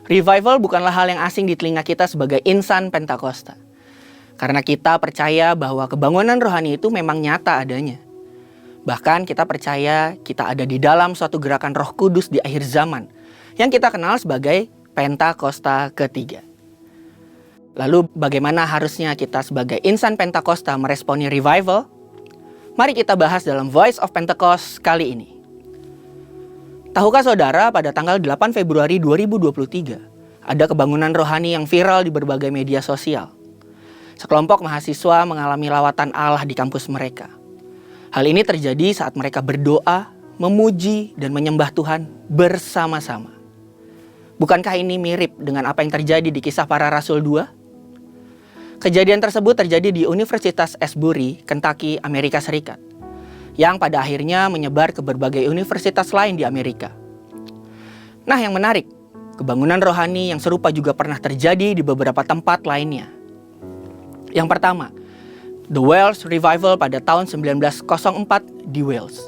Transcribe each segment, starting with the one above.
Revival bukanlah hal yang asing di telinga kita sebagai insan Pentakosta. Karena kita percaya bahwa kebangunan rohani itu memang nyata adanya. Bahkan kita percaya kita ada di dalam suatu gerakan Roh Kudus di akhir zaman yang kita kenal sebagai Pentakosta ketiga. Lalu bagaimana harusnya kita sebagai insan Pentakosta meresponi revival? Mari kita bahas dalam Voice of Pentecost kali ini. Tahukah saudara, pada tanggal 8 Februari 2023, ada kebangunan rohani yang viral di berbagai media sosial. Sekelompok mahasiswa mengalami lawatan Allah di kampus mereka. Hal ini terjadi saat mereka berdoa, memuji, dan menyembah Tuhan bersama-sama. Bukankah ini mirip dengan apa yang terjadi di Kisah Para Rasul 2? Kejadian tersebut terjadi di Universitas Asbury, Kentucky, Amerika Serikat, yang pada akhirnya menyebar ke berbagai universitas lain di Amerika. Nah, yang menarik, kebangunan rohani yang serupa juga pernah terjadi di beberapa tempat lainnya. Yang pertama, The Wales Revival pada tahun 1904 di Wales.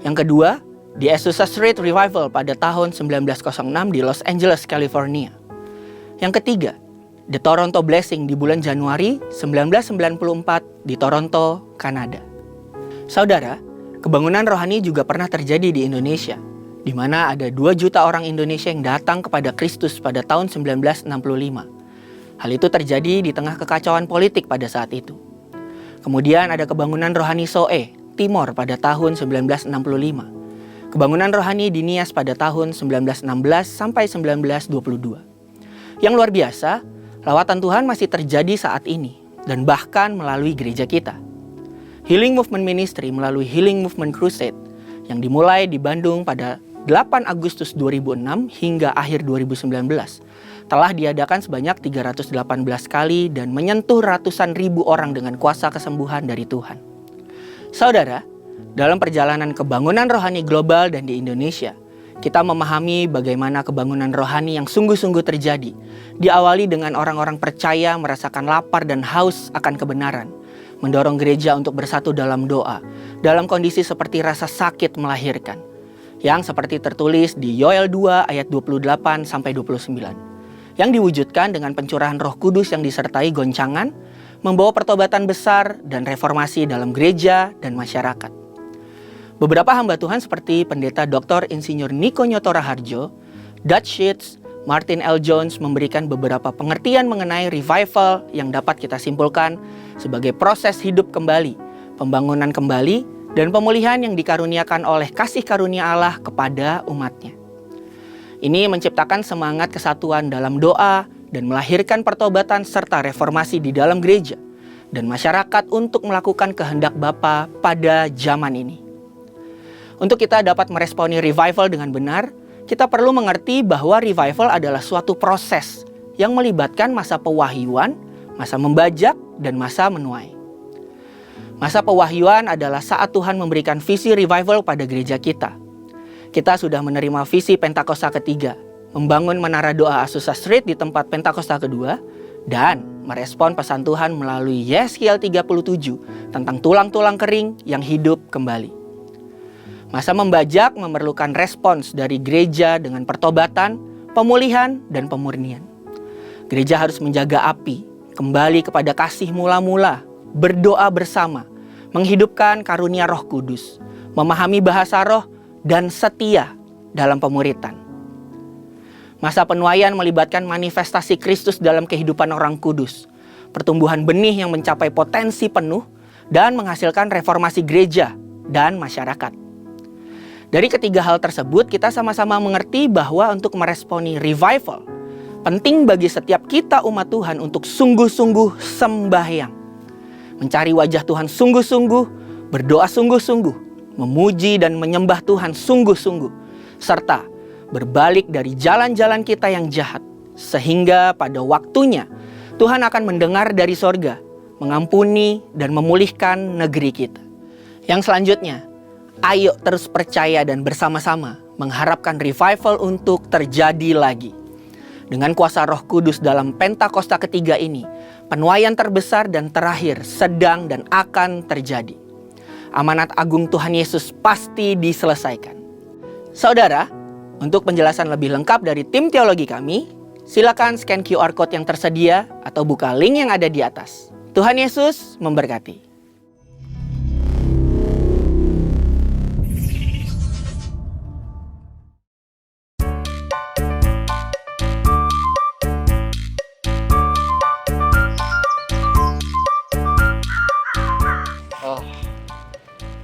Yang kedua, The Azusa Street Revival pada tahun 1906 di Los Angeles, California. Yang ketiga, The Toronto Blessing di bulan Januari 1994 di Toronto, Kanada. Saudara, kebangunan rohani juga pernah terjadi di Indonesia, di mana ada 2 juta orang Indonesia yang datang kepada Kristus pada tahun 1965. Hal itu terjadi di tengah kekacauan politik pada saat itu. Kemudian ada kebangunan rohani Soe, Timor pada tahun 1965. Kebangunan rohani di Nias pada tahun 1916 sampai 1922. Yang luar biasa, lawatan Tuhan masih terjadi saat ini dan bahkan melalui gereja kita. Healing Movement Ministry melalui Healing Movement Crusade yang dimulai di Bandung pada 8 Agustus 2006 hingga akhir 2019 telah diadakan sebanyak 318 kali dan menyentuh ratusan ribu orang dengan kuasa kesembuhan dari Tuhan. Saudara, dalam perjalanan kebangunan rohani global dan di Indonesia, kita memahami bagaimana kebangunan rohani yang sungguh-sungguh terjadi, diawali dengan orang-orang percaya merasakan lapar dan haus akan kebenaran, mendorong gereja untuk bersatu dalam doa, dalam kondisi seperti rasa sakit melahirkan, yang seperti tertulis di Yoel 2 ayat 28-29, yang diwujudkan dengan pencurahan Roh Kudus yang disertai goncangan, membawa pertobatan besar dan reformasi dalam gereja dan masyarakat. Beberapa hamba Tuhan seperti Pendeta Dr. Insinyur Niko Nyoto Raharjo, Dutch Sheets, Martin L. Jones memberikan beberapa pengertian mengenai revival yang dapat kita simpulkan sebagai proses hidup kembali, pembangunan kembali, dan pemulihan yang dikaruniakan oleh kasih karunia Allah kepada umatnya. Ini menciptakan semangat kesatuan dalam doa dan melahirkan pertobatan serta reformasi di dalam gereja dan masyarakat untuk melakukan kehendak Bapa pada zaman ini. Untuk kita dapat meresponi revival dengan benar, kita perlu mengerti bahwa revival adalah suatu proses yang melibatkan masa pewahyuan, masa membajak, dan masa menuai. Masa pewahyuan adalah saat Tuhan memberikan visi revival pada gereja kita. Kita sudah menerima visi Pentakosta ketiga, membangun menara doa Azusa Street di tempat Pentakosta kedua, dan merespon pesan Tuhan melalui Yeskiel 37 tentang tulang-tulang kering yang hidup kembali. Masa membajak memerlukan respons dari gereja dengan pertobatan, pemulihan, dan pemurnian. Gereja harus menjaga api, kembali kepada kasih mula-mula, berdoa bersama, menghidupkan karunia Roh Kudus, memahami bahasa roh, dan setia dalam pemuritan. Masa penuaian melibatkan manifestasi Kristus dalam kehidupan orang kudus, pertumbuhan benih yang mencapai potensi penuh, dan menghasilkan reformasi gereja dan masyarakat. Dari ketiga hal tersebut, kita sama-sama mengerti bahwa untuk meresponi revival, penting bagi setiap kita umat Tuhan untuk sungguh-sungguh sembahyang. Mencari wajah Tuhan sungguh-sungguh, berdoa sungguh-sungguh, memuji dan menyembah Tuhan sungguh-sungguh, serta berbalik dari jalan-jalan kita yang jahat, sehingga pada waktunya Tuhan akan mendengar dari sorga, mengampuni dan memulihkan negeri kita. Yang selanjutnya, ayo terus percaya dan bersama-sama mengharapkan revival untuk terjadi lagi. Dengan kuasa Roh Kudus dalam Pentakosta ketiga ini, penuaian terbesar dan terakhir sedang dan akan terjadi. Amanat agung Tuhan Yesus pasti diselesaikan. Saudara, Untuk penjelasan lebih lengkap dari tim teologi kami, silakan scan QR Code yang tersedia atau buka link yang ada di atas. Tuhan Yesus memberkati.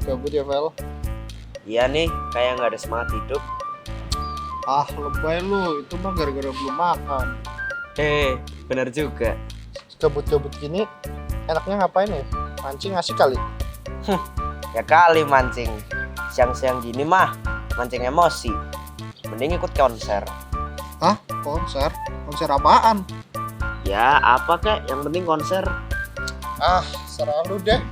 Gabut ya, Vel? Iya nih, kayak nggak ada semangat hidup. Lebay lu, itu mah gara-gara belum makan. Bener juga. Gabut-gabut gini, enaknya ngapain ya? Mancing asik kali. Ya kali mancing. Siang-siang gini mah, mancing emosi. Mending ikut konser. Hah? Konser? Konser apaan? Ya apa kek, yang penting konser. Serah lu deh.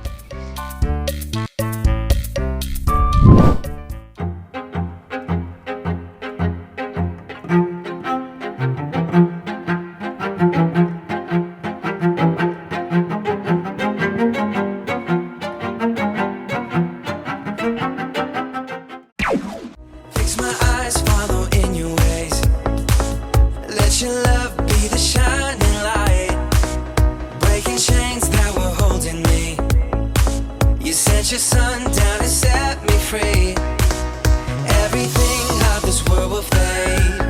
Fix my eyes, follow in your ways. Let your love be the shining light, breaking chains that were holding me. You sent your son down to set me free. Everything of this world will fade.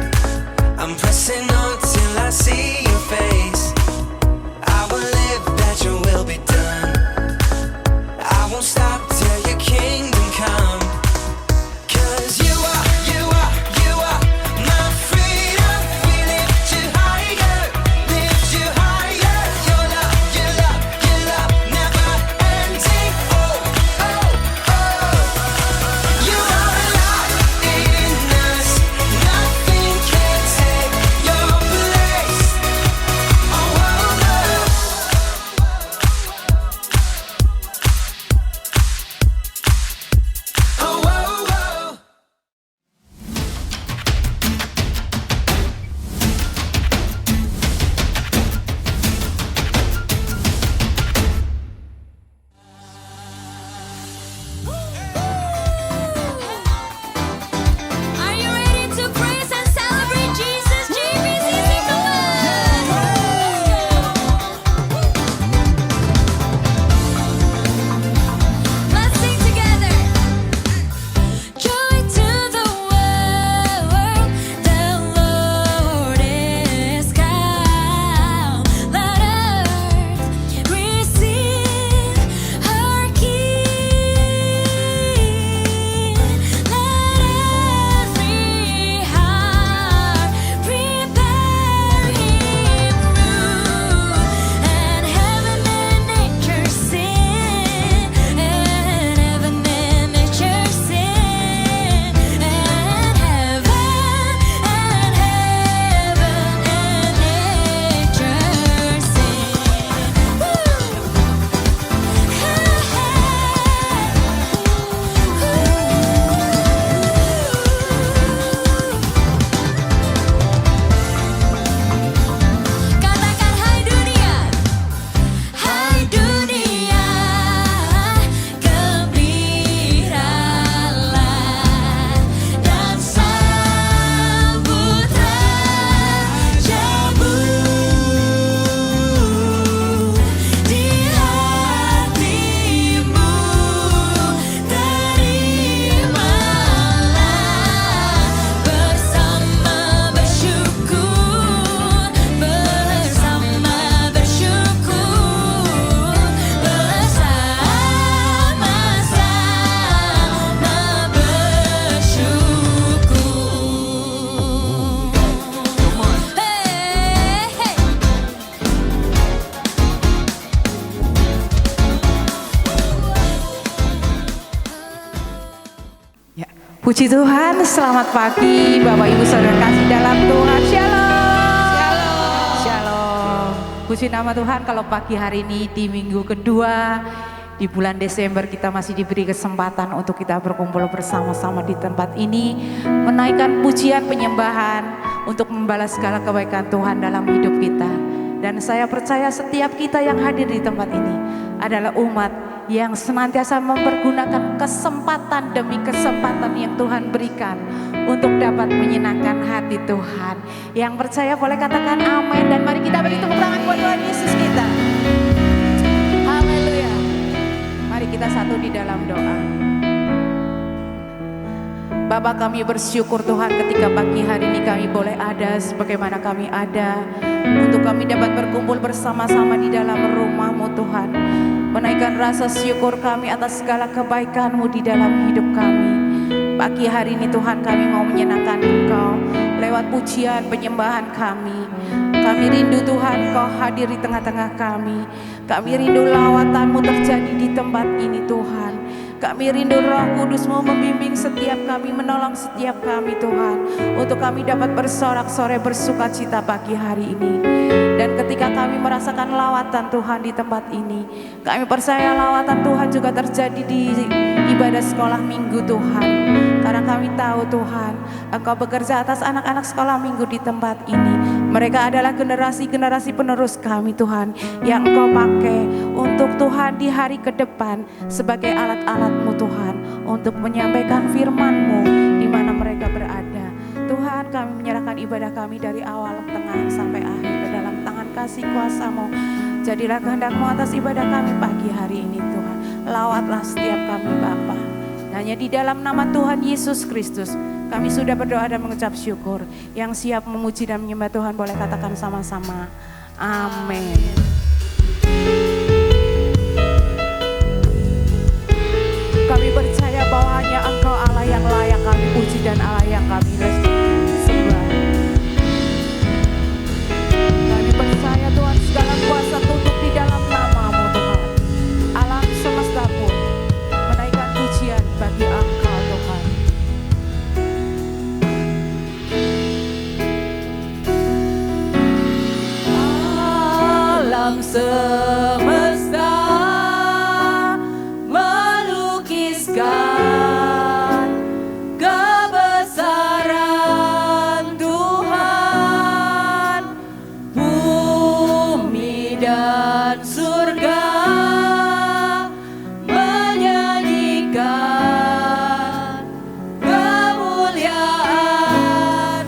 I'm pressing on till I see your face. I will live that your will be done. I won't stop till your kingdom come. Puji Tuhan, selamat pagi Bapak Ibu Saudara kasih dalam Tuhan. Shalom. Shalom. Shalom. Puji nama Tuhan kalau pagi hari ini di minggu kedua di bulan Desember kita masih diberi kesempatan untuk kita berkumpul bersama-sama di tempat ini, menaikkan pujian penyembahan untuk membalas segala kebaikan Tuhan dalam hidup kita. Dan saya percaya setiap kita yang hadir di tempat ini adalah umat yang senantiasa mempergunakan kesempatan demi kesempatan yang Tuhan berikan untuk dapat menyenangkan hati Tuhan. Yang percaya boleh katakan amin, dan mari kita beri tepuk tangan buat Tuhan Yesus kita. Haleluya. Mari kita satu di dalam doa. Bapa, kami bersyukur Tuhan ketika pagi hari ini kami boleh ada sebagaimana kami ada, untuk kami dapat berkumpul bersama-sama di dalam rumah-Mu Tuhan, menaikkan rasa syukur kami atas segala kebaikan-Mu di dalam hidup kami. Pagi hari ini Tuhan, kami mau menyenangkan Engkau lewat pujian penyembahan kami. Kami rindu Tuhan Kau hadir di tengah-tengah kami. Kami rindu lawatan-Mu terjadi di tempat ini Tuhan. Kami rindu Roh Kudus-Mu membimbing setiap kami, menolong setiap kami Tuhan, untuk kami dapat bersorak-sorai bersuka cita pagi hari ini. Dan ketika kami merasakan lawatan Tuhan di tempat ini, kami percaya lawatan Tuhan juga terjadi di ibadah sekolah minggu Tuhan. Karena kami tahu Tuhan, Engkau bekerja atas anak-anak sekolah minggu di tempat ini. Mereka adalah generasi-generasi penerus kami Tuhan, yang Engkau pakai untuk Tuhan di hari ke depan sebagai alat-alat-Mu Tuhan, untuk menyampaikan firman-Mu di mana mereka berada. Tuhan, kami menyerahkan ibadah kami dari awal, tengah, sampai akhir ke dalam tangan kasih kuasa-Mu. Jadilah kehendak-Mu atas ibadah kami pagi hari ini Tuhan. Lawatlah setiap kami Bapa. Hanya di dalam nama Tuhan Yesus Kristus kami sudah berdoa dan mengucap syukur. Yang siap memuji dan menyembah Tuhan boleh katakan sama-sama. Amin. Kami percaya bahwa hanya Engkau Allah yang layak kami puji dan Allah yang kami sembah. Kami percaya Tuhan, segala kuasa tunduk di dalam nama-Mu Tuhan. Alam semesta pun menaikkan pujian bagi Engkau Tuhan. Alam semesta melukiskan kebesaran Tuhan, bumi dan surga menyanyikan kemuliaan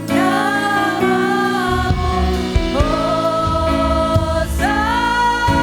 nama-Mu. Hosana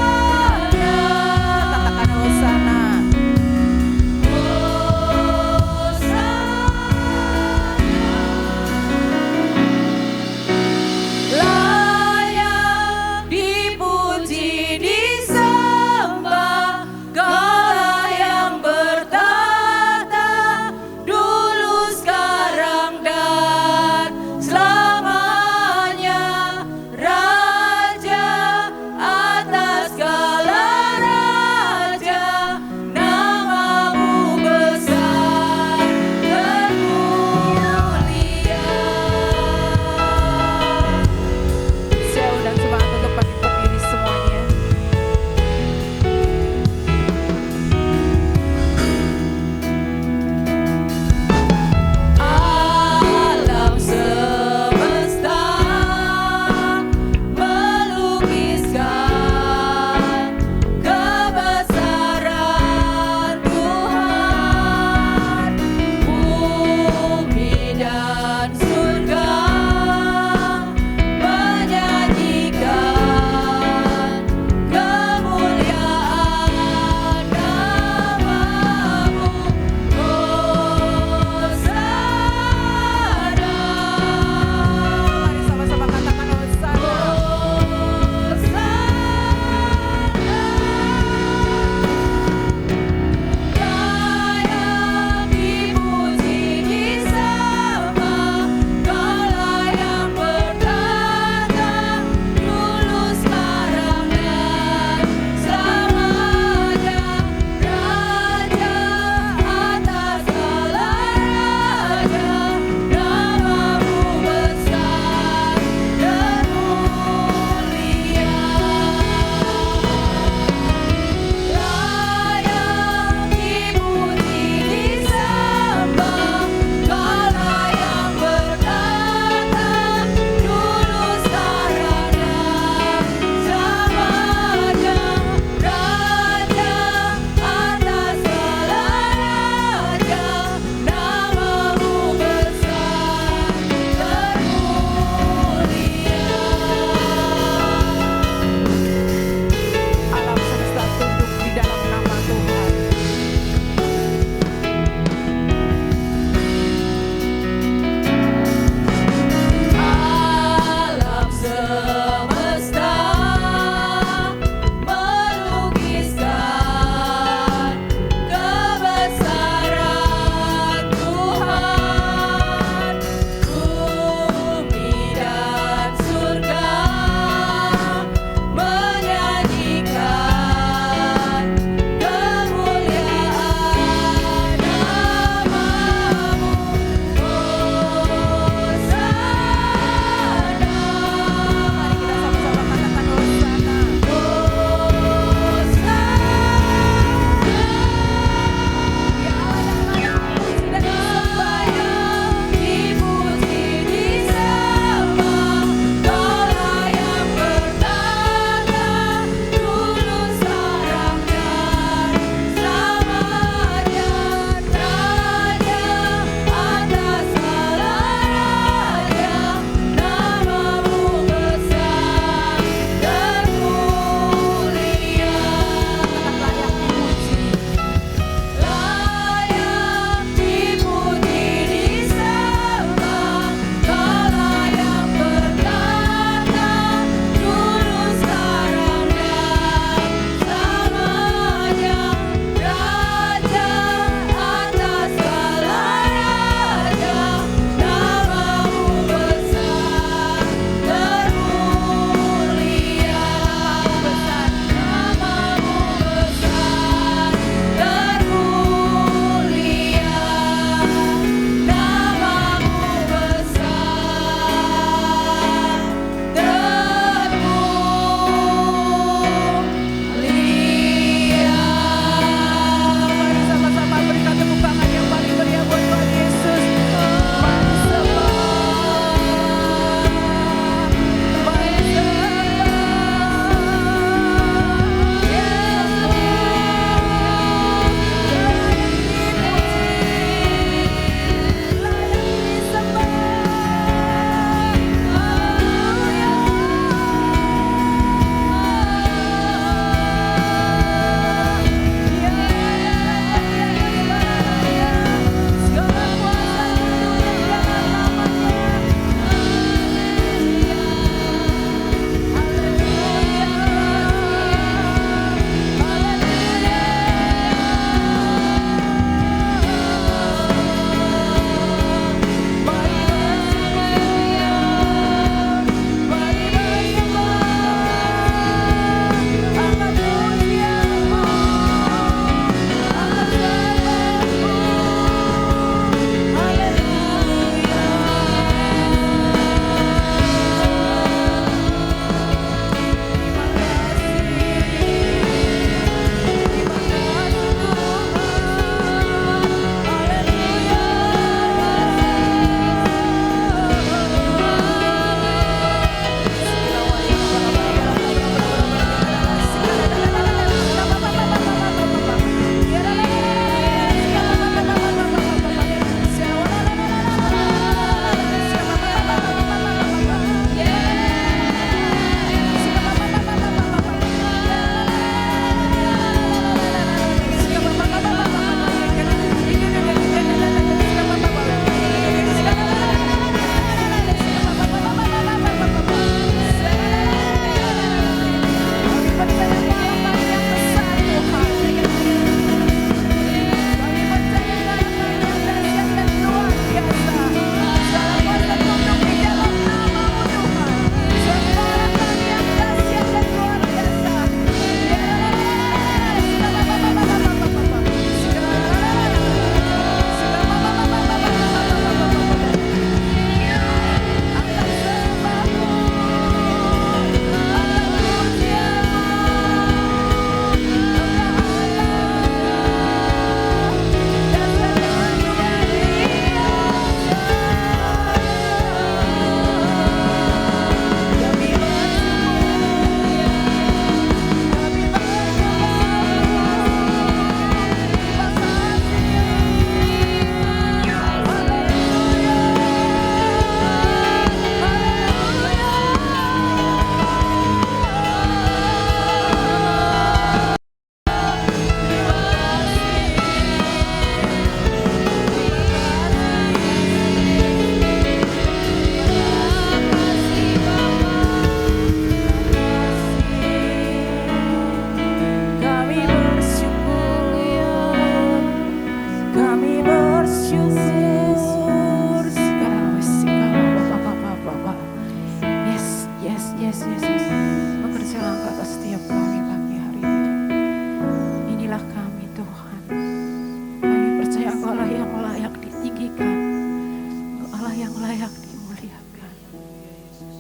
layak dimuliakan.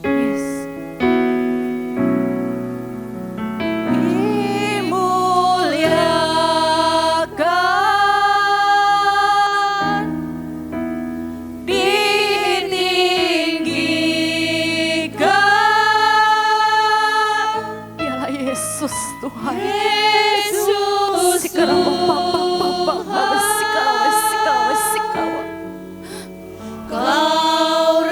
Yes. Dimuliakan, ditinggikan. Dialah Yesus Tuhan. Yesus. Kau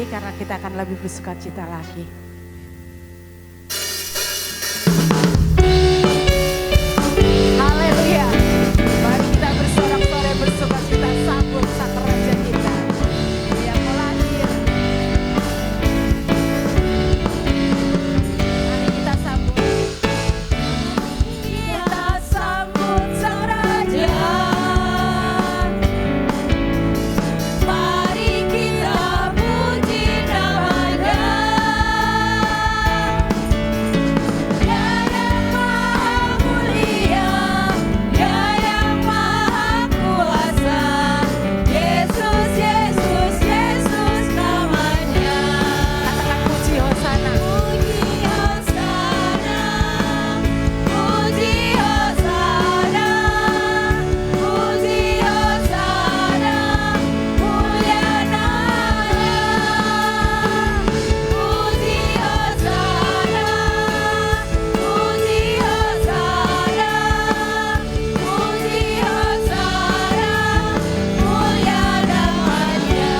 karena kita akan lebih bersuka cita lagi. Haleluya. Mari kita bersorak-sorai bersuka cita sambut sang Raja kita yang melahir. Mari kita sambut. Kita sambut sang Raja. Mari kita puji namanya. Dia yang maha mulia, Dia yang maha kuasa. Yesus, Yesus, Yesus namanya. Katakan puji Hosana. Puji Hosana. Puji Hosana. Puji Hosana. Mulia namanya. Puji Hosana. Puji Hosana. Puji Hosana. Mulia namanya.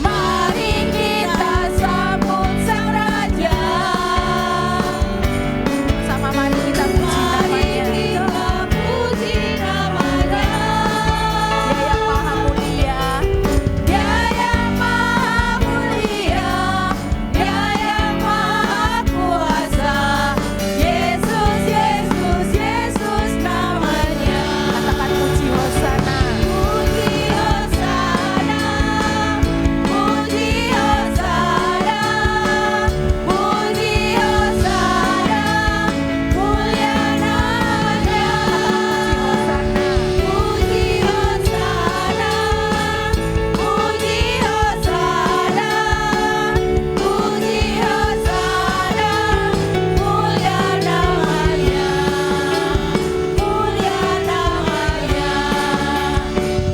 Mari kita sambut sang Raja. Sama mari kita puji namanya. Puji namanya. Dia yang maha mulia. Dia yang maha mulia. Dia yang maha kuasa. Yesus, Yesus, Yesus namanya. Katakan puji Hosana. Puji Hosana. Puji Hosana. Puji Hosana. Mulia namanya. Puji Hosana. Puji Hosana. Puji Hosana. Mulia namanya. Mulia namanya.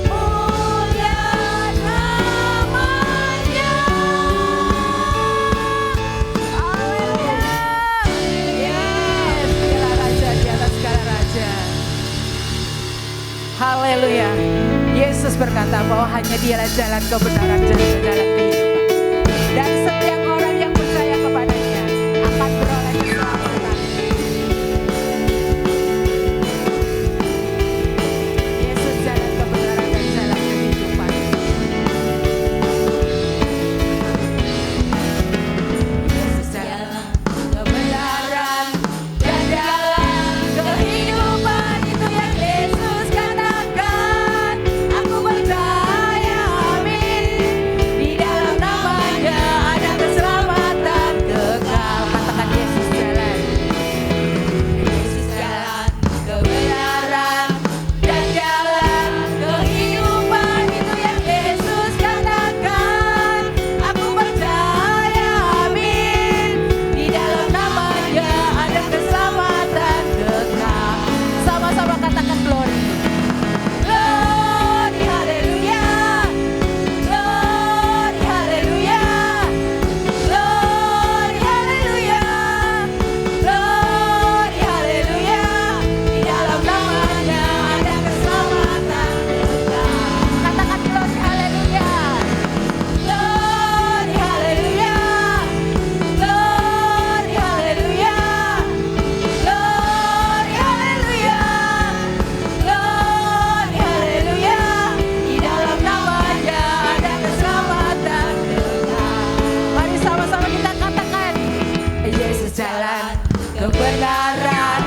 Mulia namanya. Haleluya. Yes, dialah Raja di atas segala raja. Haleluya. Yesus berkata bahwa hanya Dialah jalan kebenaran dan jalan kehidupan. Dan setiap orang yang percaya kepadanya akan beroleh keselamatan. Yesus jalan kebenaran dan jalan kehidupan. Yesus jalan kebenaran dan jalan kehidupan. Itu yang Yesus katakan. Aku percaya, amin. Di dalam namanya ada keselamatan kekal. Katakan Yesus jalan. Yesus jalan kebenaran dan jalan kehidupan. Itu yang Yesus katakan. Aku percaya, amin. Di dalam namanya ada keselamatan kekal. Sama-sama katakan glory. Glory, haleluya. Glory, haleluya. Glory, haleluya. Glory, haleluya. Di dalam namanya ada keselamatan kekal. Katakan glory, haleluya. Glory, haleluya. Glory, haleluya. Glory, haleluya. Glory, haleluya. Di dalam namanya ada keselamatan kekal. Mari sama-sama kita katakan. Yesus jalan kebenaran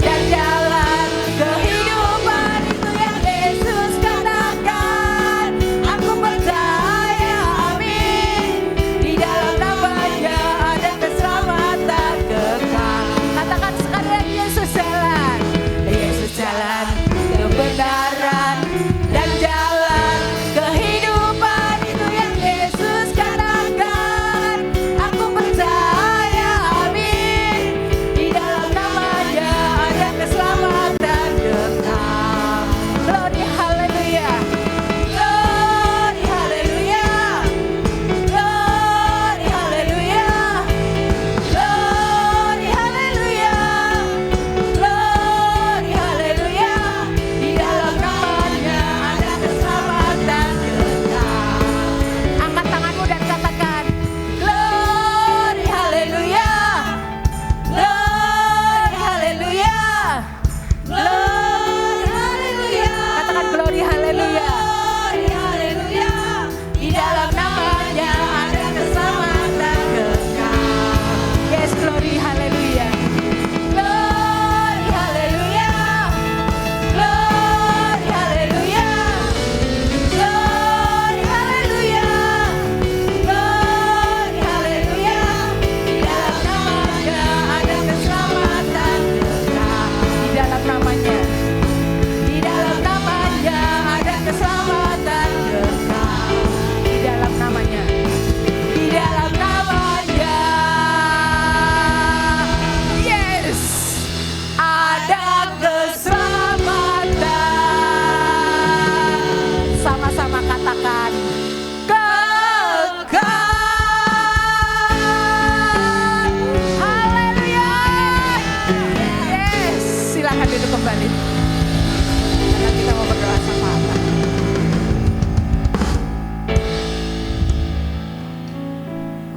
dan jalan kehidupan. Itu yang Yesus katakan. Aku percaya, amin. Di dalam namanya ada keselamatan kekal. Katakan sekali lagi, Yesus jalan. Yesus jalan kebenaran dan jalan kehidupan. Itu yang Yesus katakan. Aku percaya, amin. Di dalam namanya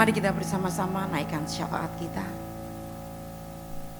Mari kita bersama-sama naikkan syafaat kita.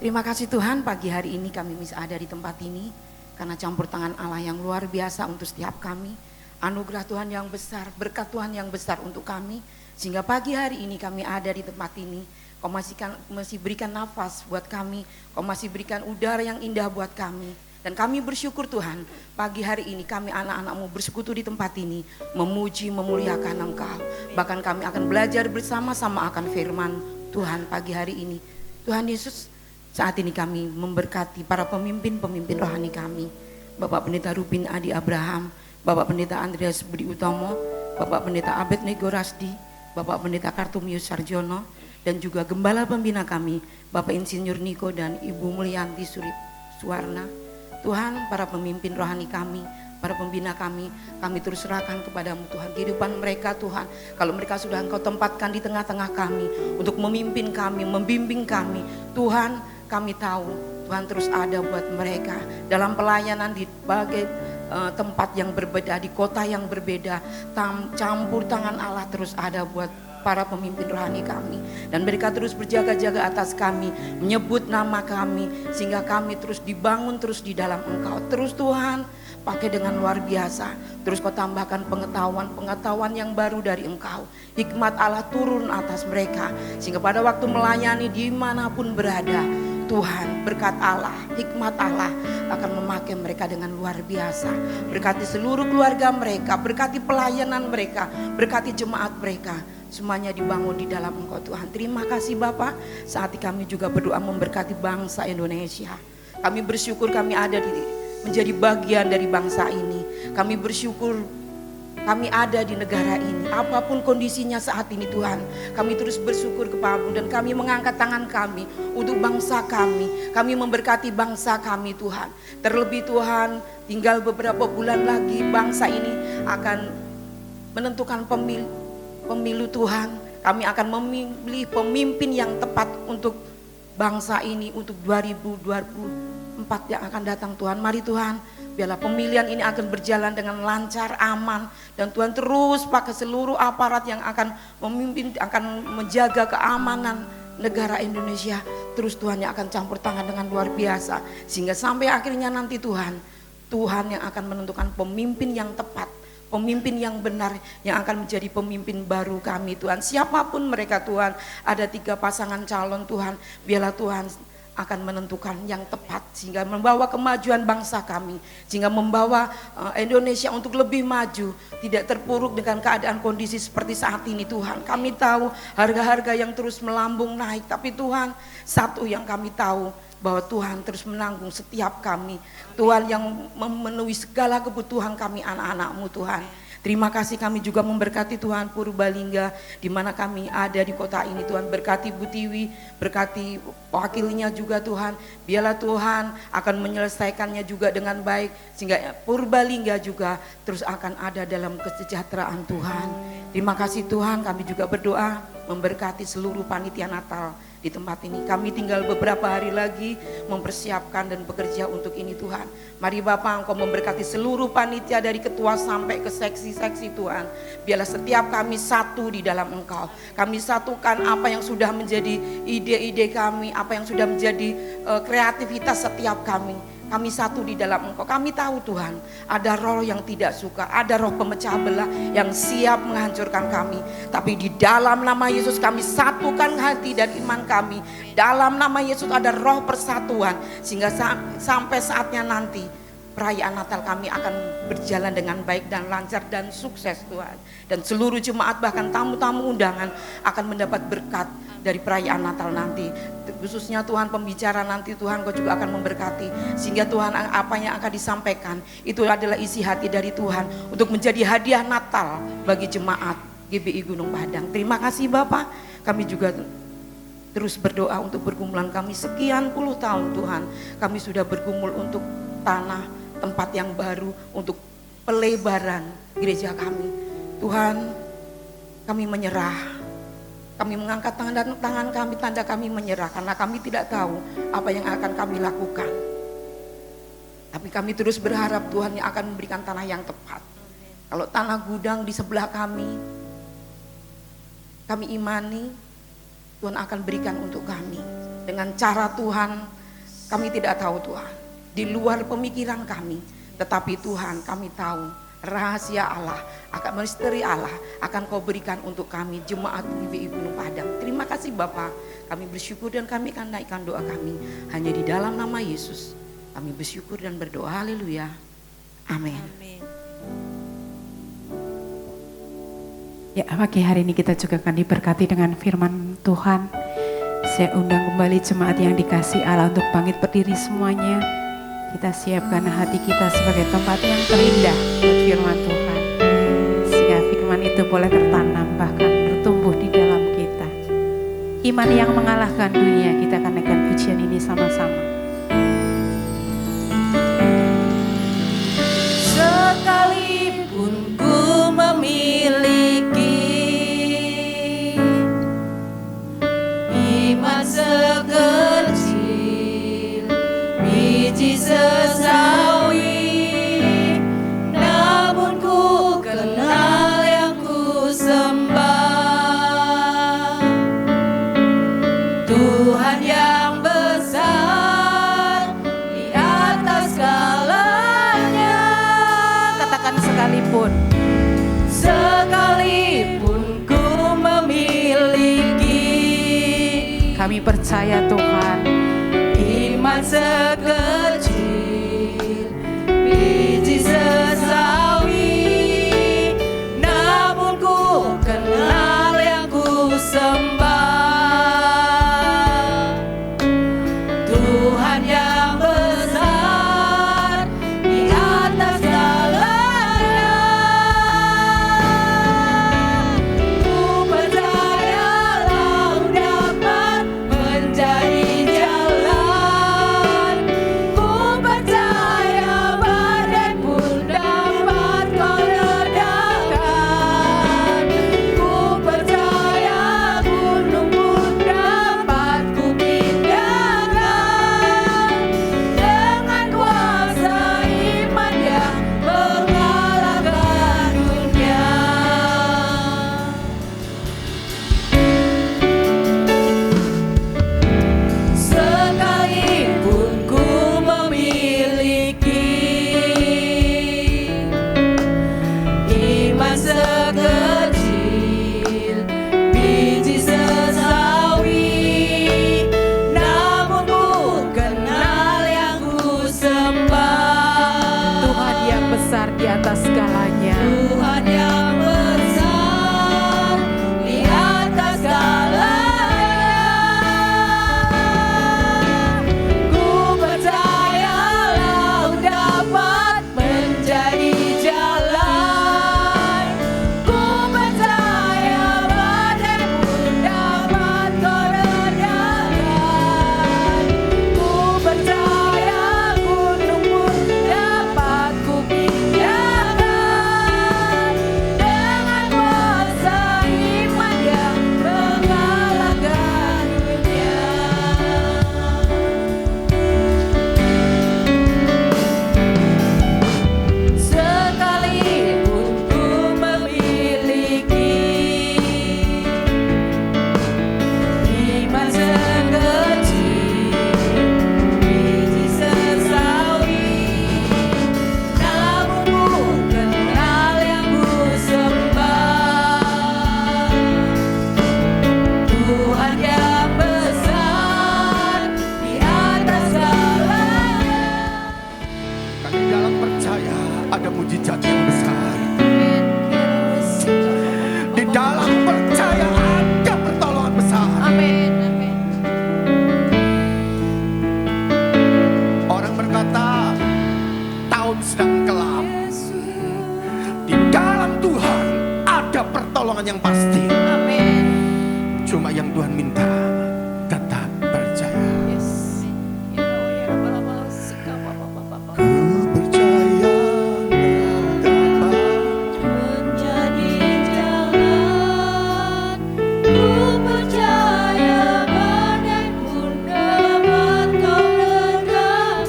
Terima kasih Tuhan, pagi hari ini kami bisa ada di tempat ini karena campur tangan Allah yang luar biasa untuk setiap kami. Anugerah Tuhan yang besar, berkat Tuhan yang besar untuk kami, sehingga pagi hari ini kami ada di tempat ini. Kau masih berikan nafas buat kami, Kau masih berikan udara yang indah buat kami. Dan kami bersyukur Tuhan, pagi hari ini kami anak-anak-Mu bersekutu di tempat ini, memuji, memuliakan Engkau. Bahkan kami akan belajar bersama-sama akan firman Tuhan pagi hari ini. Tuhan Yesus, saat ini kami memberkati para pemimpin-pemimpin rohani kami. Bapak Pendeta Rubin Adi Abraham, Bapak Pendeta Andreas Budi Utomo, Bapak Pendeta Abednego Rasdi, Bapak Pendeta Kartumius Sarjono, dan juga Gembala Pembina kami, Bapak Insinyur Niko dan Ibu Mulyanti Surip Suwarna. Tuhan, para pemimpin rohani kami, para pembina kami terus serahkan kepadamu Tuhan. Kehidupan mereka Tuhan, kalau mereka sudah Engkau tempatkan di tengah-tengah kami, untuk memimpin kami, membimbing kami. Tuhan, kami tahu Tuhan terus ada buat mereka dalam pelayanan di berbagai tempat yang berbeda, di kota yang berbeda. Campur tangan Allah terus ada buat para pemimpin rohani kami, dan mereka terus berjaga-jaga atas kami, menyebut nama kami, sehingga kami terus dibangun terus di dalam Engkau. Terus Tuhan pakai dengan luar biasa, terus Kau tambahkan pengetahuan yang baru dari Engkau. Hikmat Allah turun atas mereka, sehingga pada waktu melayani dimanapun berada, Tuhan, berkat Allah, hikmat Allah akan memakai mereka dengan luar biasa. Berkati seluruh keluarga mereka, berkati pelayanan mereka, berkati jemaat mereka. Semuanya dibangun di dalam Engkau Tuhan. Terima kasih Bapak. Saat ini kami juga berdoa memberkati bangsa Indonesia. Kami bersyukur kami ada menjadi bagian dari bangsa ini. Kami bersyukur kami ada di negara ini. Apapun kondisinya saat ini Tuhan, kami terus bersyukur kepadamu, dan kami mengangkat tangan kami untuk bangsa kami. Kami memberkati bangsa kami Tuhan. Terlebih Tuhan, tinggal beberapa bulan lagi bangsa ini akan menentukan pemilu Tuhan. Kami akan memilih pemimpin yang tepat untuk bangsa ini untuk 2024 yang akan datang Tuhan. Mari Tuhan, biarlah pemilihan ini akan berjalan dengan lancar, aman, dan Tuhan terus pakai seluruh aparat yang akan memimpin, akan menjaga keamanan negara Indonesia. Terus Tuhan yang akan campur tangan dengan luar biasa, sehingga sampai akhirnya nanti Tuhan yang akan menentukan pemimpin yang tepat, pemimpin yang benar, yang akan menjadi pemimpin baru kami Tuhan. Siapapun mereka Tuhan, ada 3 pasangan calon Tuhan, biarlah Tuhan akan menentukan yang tepat, sehingga membawa kemajuan bangsa kami, sehingga membawa Indonesia untuk lebih maju, tidak terpuruk dengan keadaan kondisi seperti saat ini Tuhan. Kami tahu harga-harga yang terus melambung naik, tapi Tuhan, satu yang kami tahu, bahwa Tuhan terus menanggung setiap kami. Tuhan yang memenuhi segala kebutuhan kami anak-anak-Mu Tuhan. Terima kasih, kami juga memberkati Tuhan Purbalingga, di mana kami ada di kota ini Tuhan. Berkati Bu Tiwi, berkati wakilnya juga Tuhan. Biarlah Tuhan akan menyelesaikannya juga dengan baik, sehingga Purbalingga juga terus akan ada dalam kesejahteraan Tuhan. Terima kasih Tuhan, kami juga berdoa memberkati seluruh panitia Natal di tempat ini. Kami tinggal beberapa hari lagi mempersiapkan dan bekerja untuk ini Tuhan. Mari Bapak, Engkau memberkati seluruh panitia dari ketua sampai ke seksi-seksi Tuhan. Biarlah setiap kami satu di dalam Engkau. Kami satukan apa yang sudah menjadi ide-ide kami, apa yang sudah menjadi kreativitas setiap kami. Kami satu di dalam Engkau. Kami tahu Tuhan, ada roh yang tidak suka, ada roh pemecah belah yang siap menghancurkan kami. Tapi di dalam nama Yesus kami satukan hati dan iman kami. Dalam nama Yesus ada roh persatuan, sehingga sampai saatnya nanti perayaan Natal kami akan berjalan dengan baik dan lancar dan sukses Tuhan. Dan seluruh jemaat bahkan tamu-tamu undangan akan mendapat berkat dari perayaan Natal nanti. Khususnya Tuhan pembicara nanti Tuhan Kau juga akan memberkati, sehingga Tuhan apa yang akan disampaikan itu adalah isi hati dari Tuhan untuk menjadi hadiah Natal bagi jemaat GBI Gunung Padang. Terima kasih Bapak, kami juga terus berdoa untuk pergumulan kami sekian puluh tahun Tuhan. Kami sudah bergumul untuk tanah, tempat yang baru, untuk pelebaran gereja kami. Tuhan, kami menyerah. Kami mengangkat tangan kami, tanda kami menyerah, karena kami tidak tahu apa yang akan kami lakukan. Tapi kami terus berharap Tuhan yang akan memberikan tanah yang tepat. Kalau tanah gudang di sebelah kami, kami imani Tuhan akan berikan untuk kami. Dengan cara Tuhan, kami tidak tahu Tuhan, di luar pemikiran kami. Tetapi Tuhan, kami tahu rahasia Allah, akan misteri Allah akan kau berikan untuk kami jemaat GBI Gunung Padang. Terima kasih Bapak, kami bersyukur dan kami akan naikkan doa kami hanya di dalam nama Yesus. Kami bersyukur dan berdoa, haleluya, amin. Ya, pagi hari ini kita juga akan diberkati dengan firman Tuhan. Saya undang kembali jemaat yang dikasih Allah untuk bangkit berdiri semuanya. Kita siapkan hati kita sebagai tempat yang terindah buat firman Tuhan. Sehingga firman itu boleh tertanam bahkan bertumbuh di dalam kita. Iman yang mengalahkan dunia, kita akan naikkan pujian ini sama-sama. Sekalipun ku memiliki iman sekecil biji sesawi, namun ku kenal yang ku sembah, Tuhan yang besar di atas segalanya. Katakan sekalipun, sekalipun ku memiliki, kami percaya Tuhan, iman sekecil biji sesawi, namun ku kenal yang ku sembah, Tuhan yang besar di atas segalanya. Ku percaya Laut dapat menjadi jalan, ku percaya badai pun dapat kau redakan, ku percaya gunung pun dapat ku pindahkan, dengan kuasa iman yang mengalahkan dunia. Sekalipun ku memiliki iman sekecil biji sesawi, namun ku kenal yang ku sembah, Tuhan yang besar di atas segalanya. Tuhan yang besar di atas segalanya. Ku percaya laut dapat menjadi jalan, ku percaya badai pun dapat kau redakan, ku percaya gunung pun dapat ku pindahkan, dengan kuasa iman yang mengalahkan dunia. Sekalipun ku memiliki iman sekecil biji sesawi, namun ku kenal yang ku sembah, Tuhan yang besar di atas segalanya. Kami dalam percaya ada mujizat yang besar. Di dalam percaya ada pertolongan besar. Orang berkata tahun sedang kelam. Di dalam Tuhan ada pertolongan yang pasti. Cuma yang Tuhan minta tetap percaya. Ku percaya dapat Menjadi jalan, ku percaya badai pun dapat kau redakan,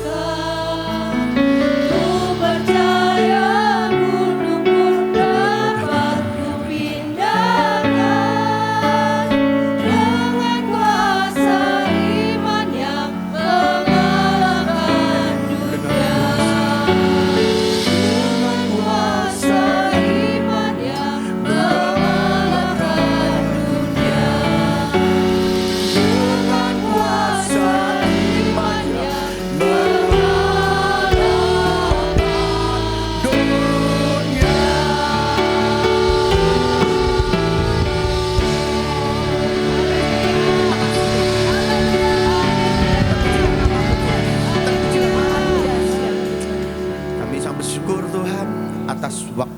ku percaya gunung pun dapat ku pindahkan,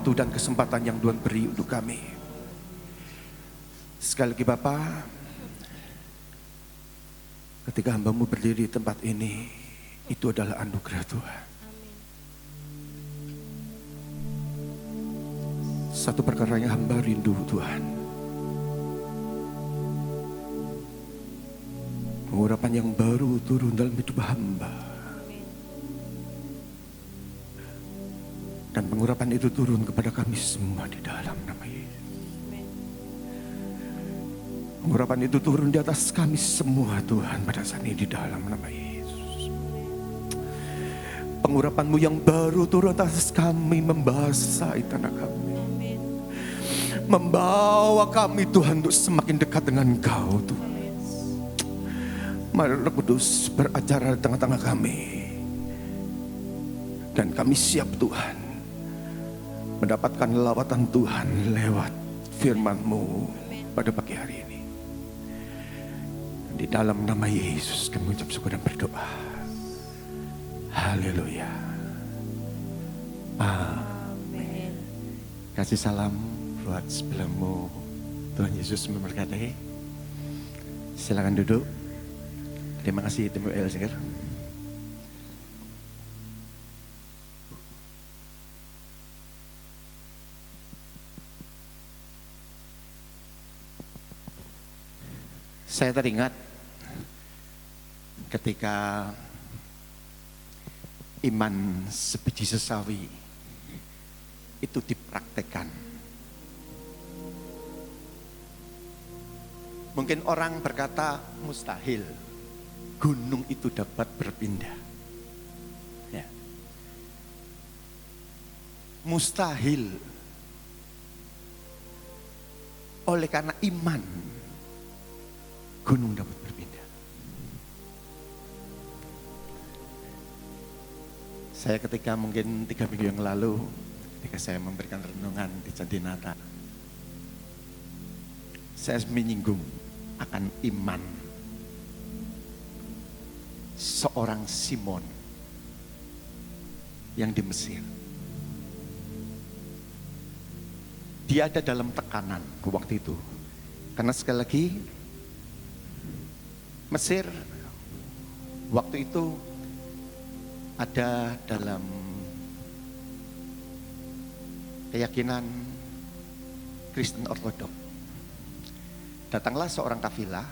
waktu dan kesempatan yang Tuhan beri untuk kami. Sekali lagi Bapa, ketika hamba-Mu berdiri di tempat ini, itu adalah anugerah Tuhan. Satu perkara yang hamba rindu Tuhan, pengurapan yang baru turun dalam hidup hamba. Dan pengurapan itu turun kepada kami semua di dalam nama Yesus. Pengurapan itu turun di atas kami semua Tuhan pada saat ini di dalam nama Yesus. Pengurapan-Mu yang baru turun atas kami, membasahi tanah kami. Membawa kami Tuhan untuk semakin dekat dengan Engkau Tuhan. Mari Roh Kudus beracara di tengah-tengah kami. Dan kami siap Tuhan mendapatkan lawatan Tuhan lewat firman-Mu pada pagi hari ini. Di dalam nama Yesus kami ucap syukur dan berdoa. Haleluya. Amin. Kasih salam buat sebelahmu. Tuhan Yesus memberkati. Silakan duduk. Terima kasih Tim Elsinger. Saya teringat ketika iman sebiji sesawi itu dipraktekkan. Mungkin orang berkata mustahil gunung itu dapat berpindah. Ya. Mustahil oleh karena iman gunung dapat berpindah. Saya ketika mungkin 3 minggu yang lalu, ketika saya memberikan renungan di Jandinata, saya menyinggung akan iman seorang Simon yang di Mesir. Dia ada dalam tekanan waktu itu, karena sekali lagi Mesir waktu itu ada dalam keyakinan Kristen Ortodok. Datanglah seorang kafilah.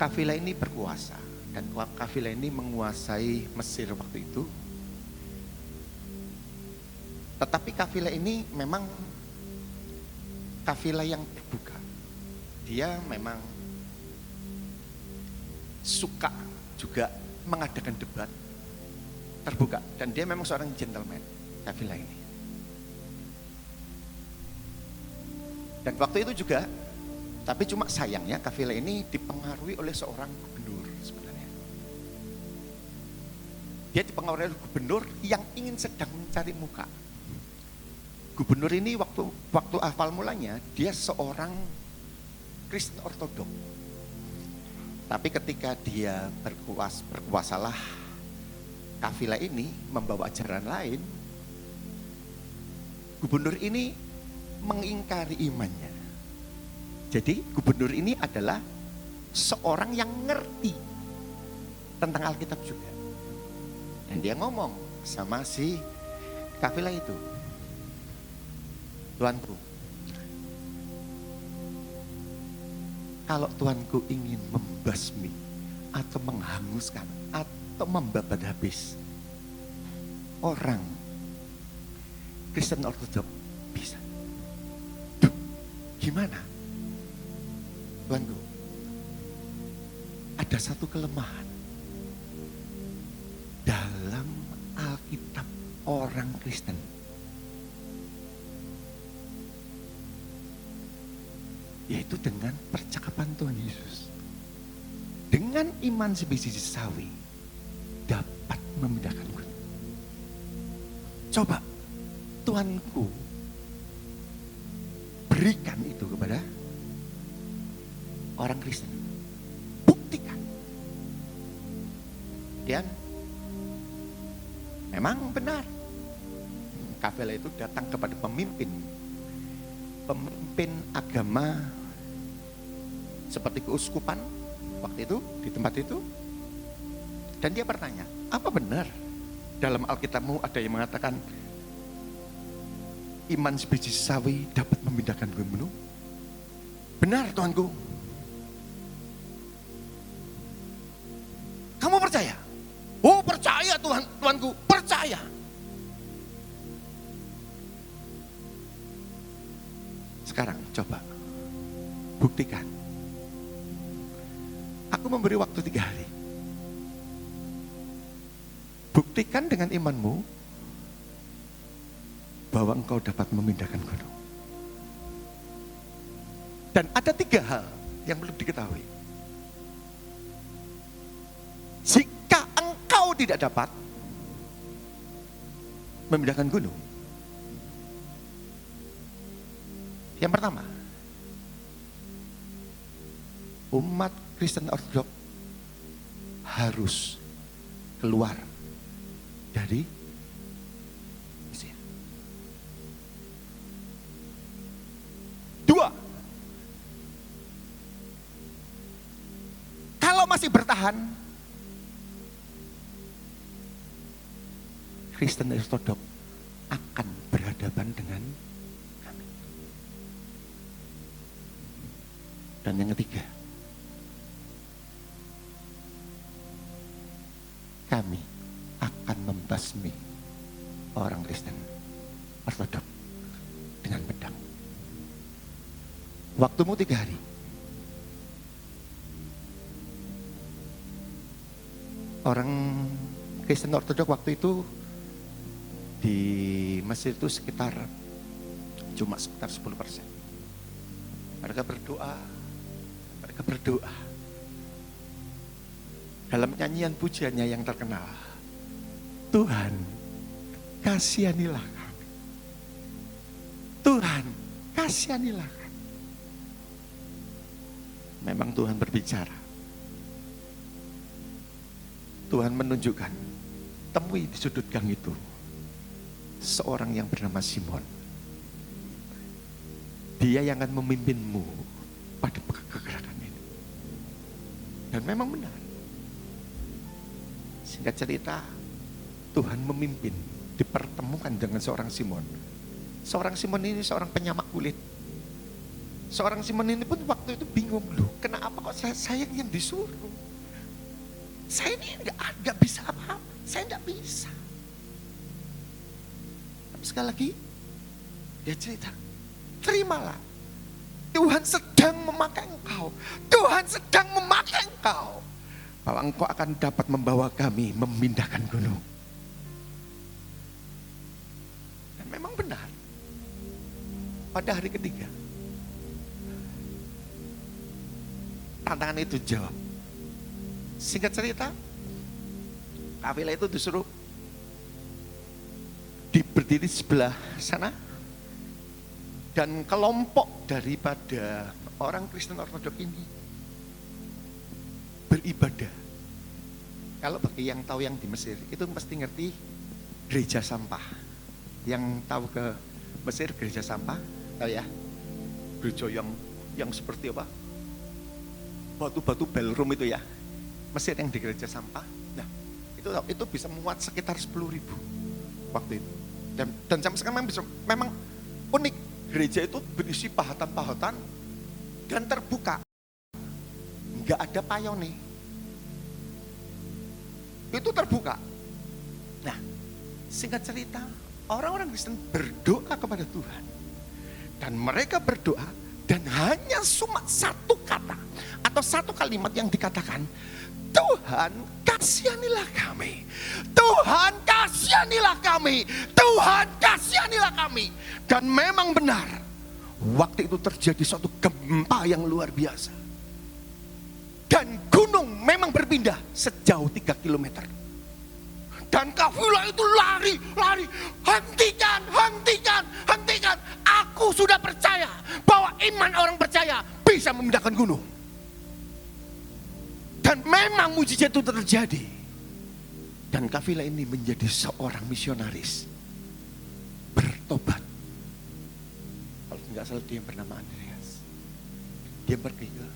Kafilah ini berkuasa dan kafilah ini menguasai Mesir waktu itu. Tetapi kafilah ini memang kafilah yang terbuka. Dia memang suka juga mengadakan debat terbuka, dan dia memang seorang gentleman, kafilah ini. Dan waktu itu juga, tapi cuma sayangnya kafilah ini dipengaruhi oleh seorang gubernur sebenarnya. Dia dipengaruhi oleh gubernur yang ingin sedang mencari muka. Gubernur ini waktu awal mulanya dia seorang Kristen Ortodok. Tapi ketika dia berkuasalah kafilah ini membawa ajaran lain, gubernur ini mengingkari imannya. Jadi gubernur ini adalah seorang yang ngerti tentang Alkitab juga. Dan dia ngomong sama si kafilah itu, Tuanku, kalau Tuanku ingin membasmi atau menghanguskan atau membabat habis orang Kristen Ortodok, bisa. Duh, gimana? Tuanku, ada satu kelemahan dalam Alkitab orang Kristen. Yaitu dengan percakapan Tuhan Yesus. Dengan iman sebiji sawi dapat memindahkan gunung. Coba Tuanku berikan itu kepada orang Kristen. Buktikan. Dan memang benar. kafilah itu datang kepada pemimpin agama seperti keuskupan waktu itu di tempat itu, dan dia bertanya, apa benar dalam Alkitabmu ada yang mengatakan iman sebiji sawi dapat memindahkan gunung? Benar, Tuanku. Kamu percaya? Oh, percaya Tuanku, percaya. Sekarang coba buktikan. Aku memberi waktu 3 hari. Buktikan dengan imanmu bahwa engkau dapat memindahkan gunung. Dan ada 3 hal yang perlu diketahui. Jika engkau tidak dapat memindahkan gunung, yang pertama, umat Kristen Ortodok harus keluar dari Mesir. 2, kalau masih bertahan, Kristen Ortodok akan berhadapan dengan kami. Dan yang ketiga, kami akan membasmi orang Kristen Ortodok dengan pedang. Waktumu 3 hari. Orang Kristen Ortodok waktu itu di Mesir itu cuma sekitar 10%. Mereka berdoa. Dalam nyanyian pujiannya yang terkenal, Tuhan, kasihanilah kami. Tuhan, kasihanilah kami. Memang Tuhan berbicara. Tuhan menunjukkan, temui di sudut gang itu seorang yang bernama Simon. Dia yang akan memimpinmu pada kegerakan ini. Dan memang benar. Singkat cerita, Tuhan memimpin, dipertemukan dengan seorang Simon. Seorang Simon ini seorang penyamak kulit. Seorang Simon ini pun waktu itu bingung, loh, kenapa kok saya yang disuruh? Saya ini nggak bisa apa-apa, saya nggak bisa. Tapi sekali lagi, dia cerita, terimalah. Tuhan sedang memakai engkau. Tuhan sedang memakai engkau. Bahwa engkau akan dapat membawa kami memindahkan gunung. Dan memang benar. Pada hari ketiga, tantangan itu jawab. Singkat cerita, kafilah itu disuruh berdiri sebelah sana. Dan kelompok daripada orang Kristen Ortodok ini beribadah. Kalau bagi yang tahu yang di Mesir, itu pasti ngerti gereja sampah. Yang tahu ke Mesir gereja sampah, tahu ya? Gereja yang seperti apa? Batu-batu ballroom itu ya. Mesir yang di gereja sampah. Nah, itu bisa muat sekitar 10.000 waktu itu. Dan sampai sekarang memang unik. Gereja itu berisi pahatan-pahatan dan terbuka. Enggak ada payone. Itu terbuka. Nah, singkat cerita, orang-orang Kristen berdoa kepada Tuhan. Dan mereka berdoa dan hanya cuma satu kata atau satu kalimat yang dikatakan, Tuhan kasihanilah kami. Tuhan kasihanilah kami. Tuhan kasihanilah kami. Dan memang benar, waktu itu terjadi suatu gempa yang luar biasa. Dan gunung memang berpindah sejauh 3 kilometer. Dan kafilah itu lari. Hentikan. Aku sudah percaya bahwa iman orang percaya bisa memindahkan gunung. Dan memang mujizat itu terjadi. Dan kafilah ini menjadi seorang misionaris. bertobat. Kalau tidak salah dia yang bernama Andreas. Dia pergi ke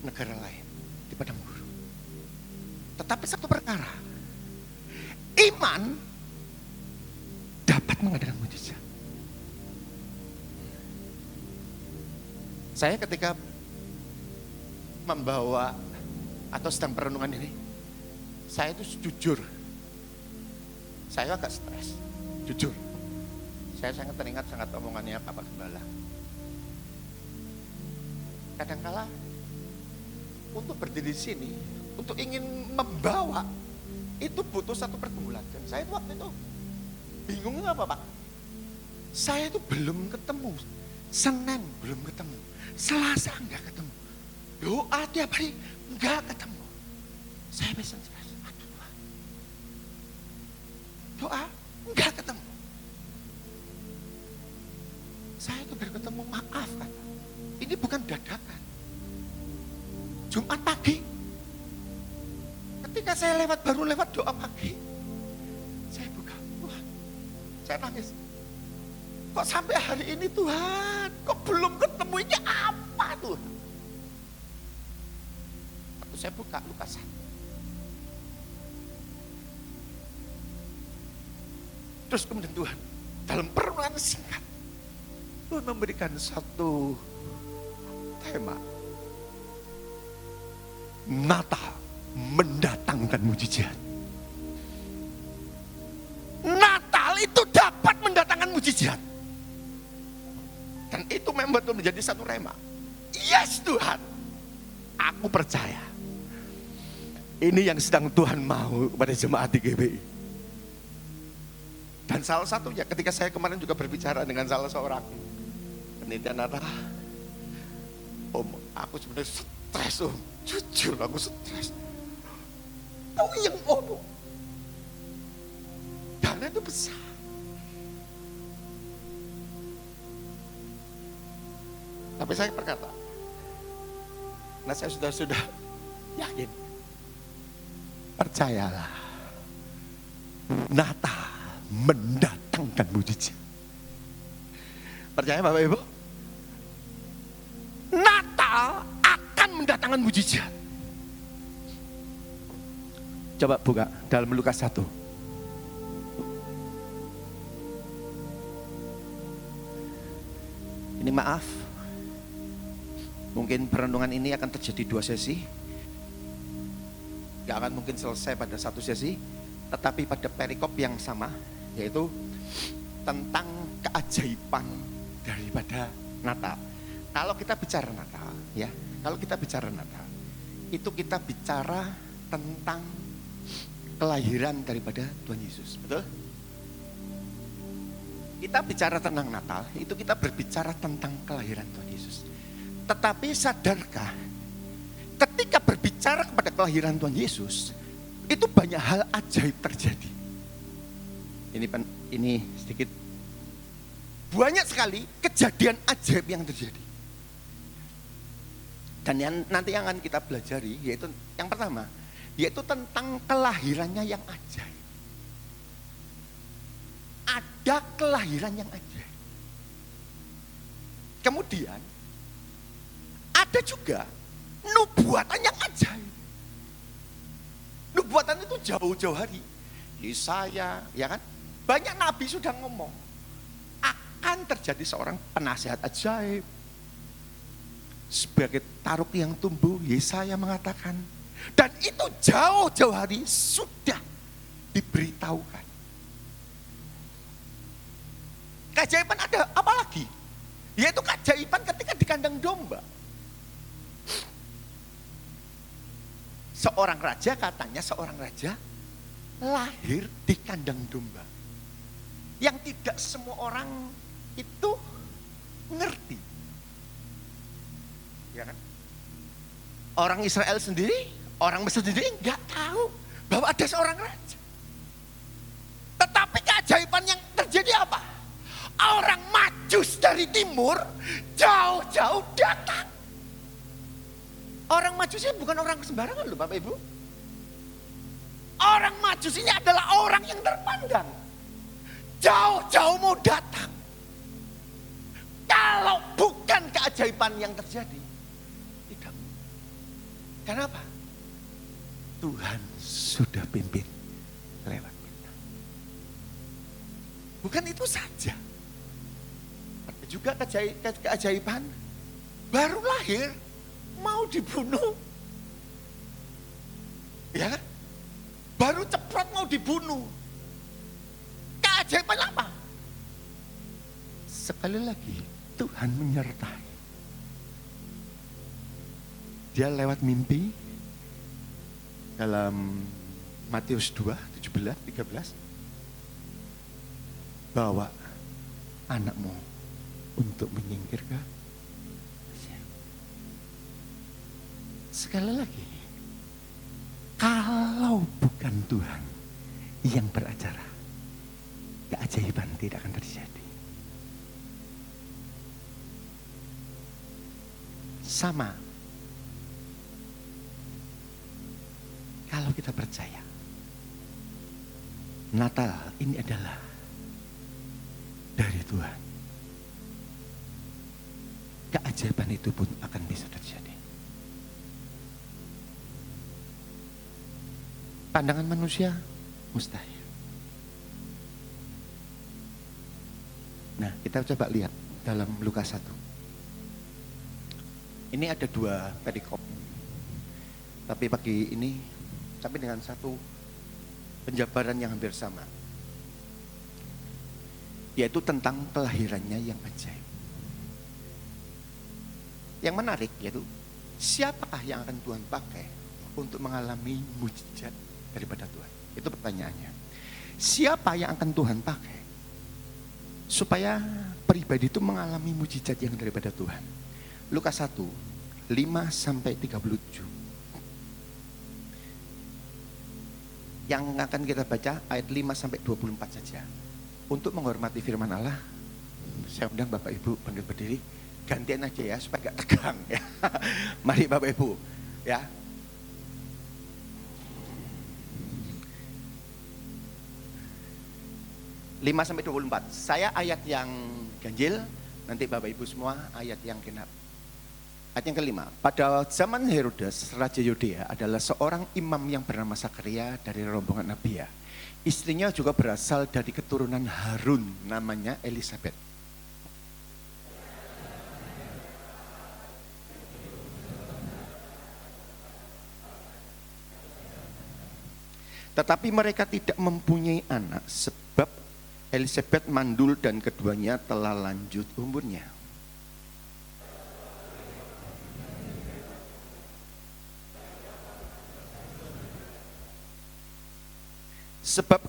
negara lain di padang gurun. Tetapi satu perkara, iman dapat mengadakan mujizat. Saya ketika membawa atau sedang perenungan ini, saya itu jujur, saya agak stres, jujur. Saya sangat teringat sangat omongannya Bapak Gembala. Kadangkala untuk berdiri di sini, untuk ingin membawa, itu butuh satu pergumulan. Dan saya itu waktu itu bingung apa Pak? Saya itu belum ketemu, Senin belum ketemu, Selasa enggak ketemu, doa tiap hari enggak ketemu. Saya bisa stres, aduh Tuhan, doa enggak ketemu. Saya itu baru ketemu, maaf kan, ini bukan dadakan. Jumat pagi, ketika saya baru lewat doa pagi, saya buka, Tuhan, saya nangis. Kok sampai hari ini Tuhan, kok belum ketemu, ini apa Tuhan? Waktu saya buka Lukas 1. Terus kemudian Tuhan, dalam perenungan singkat, Tuhan memberikan satu tema. Natal mendatangkan mujizat. Natal itu dapat mendatangkan mujizat. Dan itu memang betul menjadi satu rema. Yes Tuhan, aku percaya. Ini yang sedang Tuhan mau kepada jemaat di GBI. Dan salah satunya ketika saya kemarin juga berbicara dengan salah seorang penitia Natal. Om, aku sebenarnya stres Om. Jujur aku stres. Oh yang Om, dana itu besar. Tapi saya berkata, nah saya sudah yakin, percayalah, Natal mendatangkan mujizat. Percaya Bapak Ibu? Natal akan mendatangkan mujizat. Coba buka dalam Lukas 1. Ini maaf, mungkin perenungan ini akan terjadi 2 sesi. Gak akan mungkin selesai pada 1 sesi, tetapi pada perikop yang sama, yaitu tentang keajaiban daripada Natal. Kalau kita bicara Natal, ya, kalau kita bicara Natal, itu kita bicara tentang kelahiran daripada Tuhan Yesus, betul? Kita bicara tentang Natal, itu kita berbicara tentang kelahiran Tuhan Yesus. Tetapi sadarkah, ketika berbicara kepada kelahiran Tuhan Yesus, itu banyak hal ajaib terjadi. Ini sedikit, banyak sekali kejadian ajaib yang terjadi. Dan nanti yang akan kita pelajari, yaitu yang pertama, yaitu tentang kelahirannya yang ajaib. Ada kelahiran yang ajaib. Kemudian ada juga nubuatan yang ajaib. Nubuatan itu jauh-jauh hari. Yesaya, ya kan? Banyak nabi sudah ngomong akan terjadi seorang penasihat ajaib. Sebagai taruk yang tumbuh, Yesaya mengatakan, dan itu jauh-jauh hari sudah diberitahukan. Keajaiban ada apa lagi? Yaitu keajaiban ketika di kandang domba. Seorang raja, katanya seorang raja lahir di kandang domba. Yang tidak semua orang itu ngerti. Ya kan? Orang Israel sendiri, orang Mesir sendiri nggak tahu bahwa ada seorang raja. Tetapi keajaiban yang terjadi apa? Orang Majus dari timur jauh-jauh datang. Orang Majus ini bukan orang sembarangan loh Bapak Ibu. Orang Majus ini adalah orang yang terpandang. jauh-jauh mau datang. Kalau bukan keajaiban yang terjadi, tidak. Kenapa? Tuhan sudah pimpin lewat kita. Bukan itu saja. Ada juga keajaiban baru lahir mau dibunuh. Ya kan? Baru ceprot mau dibunuh. Keajaiban apa? Sekali lagi Tuhan menyertai. Dia lewat mimpi dalam Matius 2, 17, 13. Bawa anakmu untuk menyingkir ke Mesir. Sekali lagi, kalau bukan Tuhan yang beracara, keajaiban tidak akan terjadi. Sama, kalau kita percaya Natal ini adalah dari Tuhan, keajaiban itu pun akan bisa terjadi. Pandangan manusia mustahil. Nah, kita coba lihat dalam Lukas 1. Ini ada 2 perikop. Tapi pagi ini tapi dengan satu penjabaran yang hampir sama. Yaitu tentang kelahirannya yang ajaib. Yang menarik yaitu siapakah yang akan Tuhan pakai untuk mengalami mujizat daripada Tuhan? Itu pertanyaannya. Siapa yang akan Tuhan pakai supaya pribadi itu mengalami mujizat yang daripada Tuhan? Lukas 1, 5-37. Yang akan kita baca ayat 5-24 saja. Untuk menghormati firman Allah, saya undang Bapak Ibu berdiri, gantian aja ya supaya gak tegang ya. Mari Bapak Ibu ya. (5 sampai 24). Saya ayat yang ganjil, nanti Bapak Ibu semua ayat yang genap. Ayat yang kelima, pada zaman Herodes, Raja Yudea adalah seorang imam yang bernama Zakaria dari rombongan Abia. Istrinya juga berasal dari keturunan Harun, namanya Elisabet. Tetapi mereka tidak mempunyai anak sebab Elisabet mandul dan keduanya telah lanjut umurnya. Sebab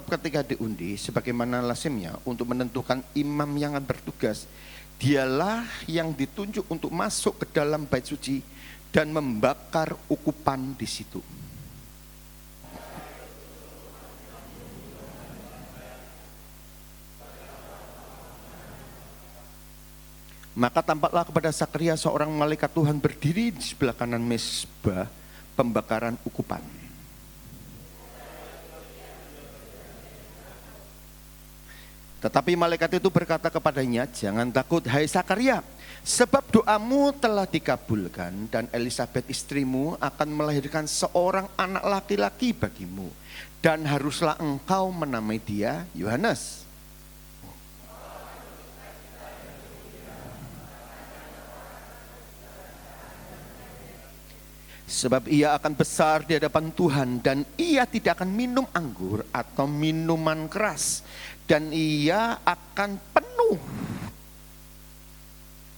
ketika diundi, sebagaimana lazimnya untuk menentukan imam yang bertugas, dialah yang ditunjuk untuk masuk ke dalam bait suci dan membakar ukupan di situ. Maka tampaklah kepada Zakaria seorang malaikat Tuhan berdiri di sebelah kanan mezbah pembakaran ukupan. Tetapi malaikat itu berkata kepadanya, jangan takut hai Zakaria, sebab doamu telah dikabulkan dan Elisabet istrimu akan melahirkan seorang anak laki-laki bagimu. Dan haruslah engkau menamai dia Yohanes. Sebab ia akan besar di hadapan Tuhan dan ia tidak akan minum anggur atau minuman keras. Dan ia akan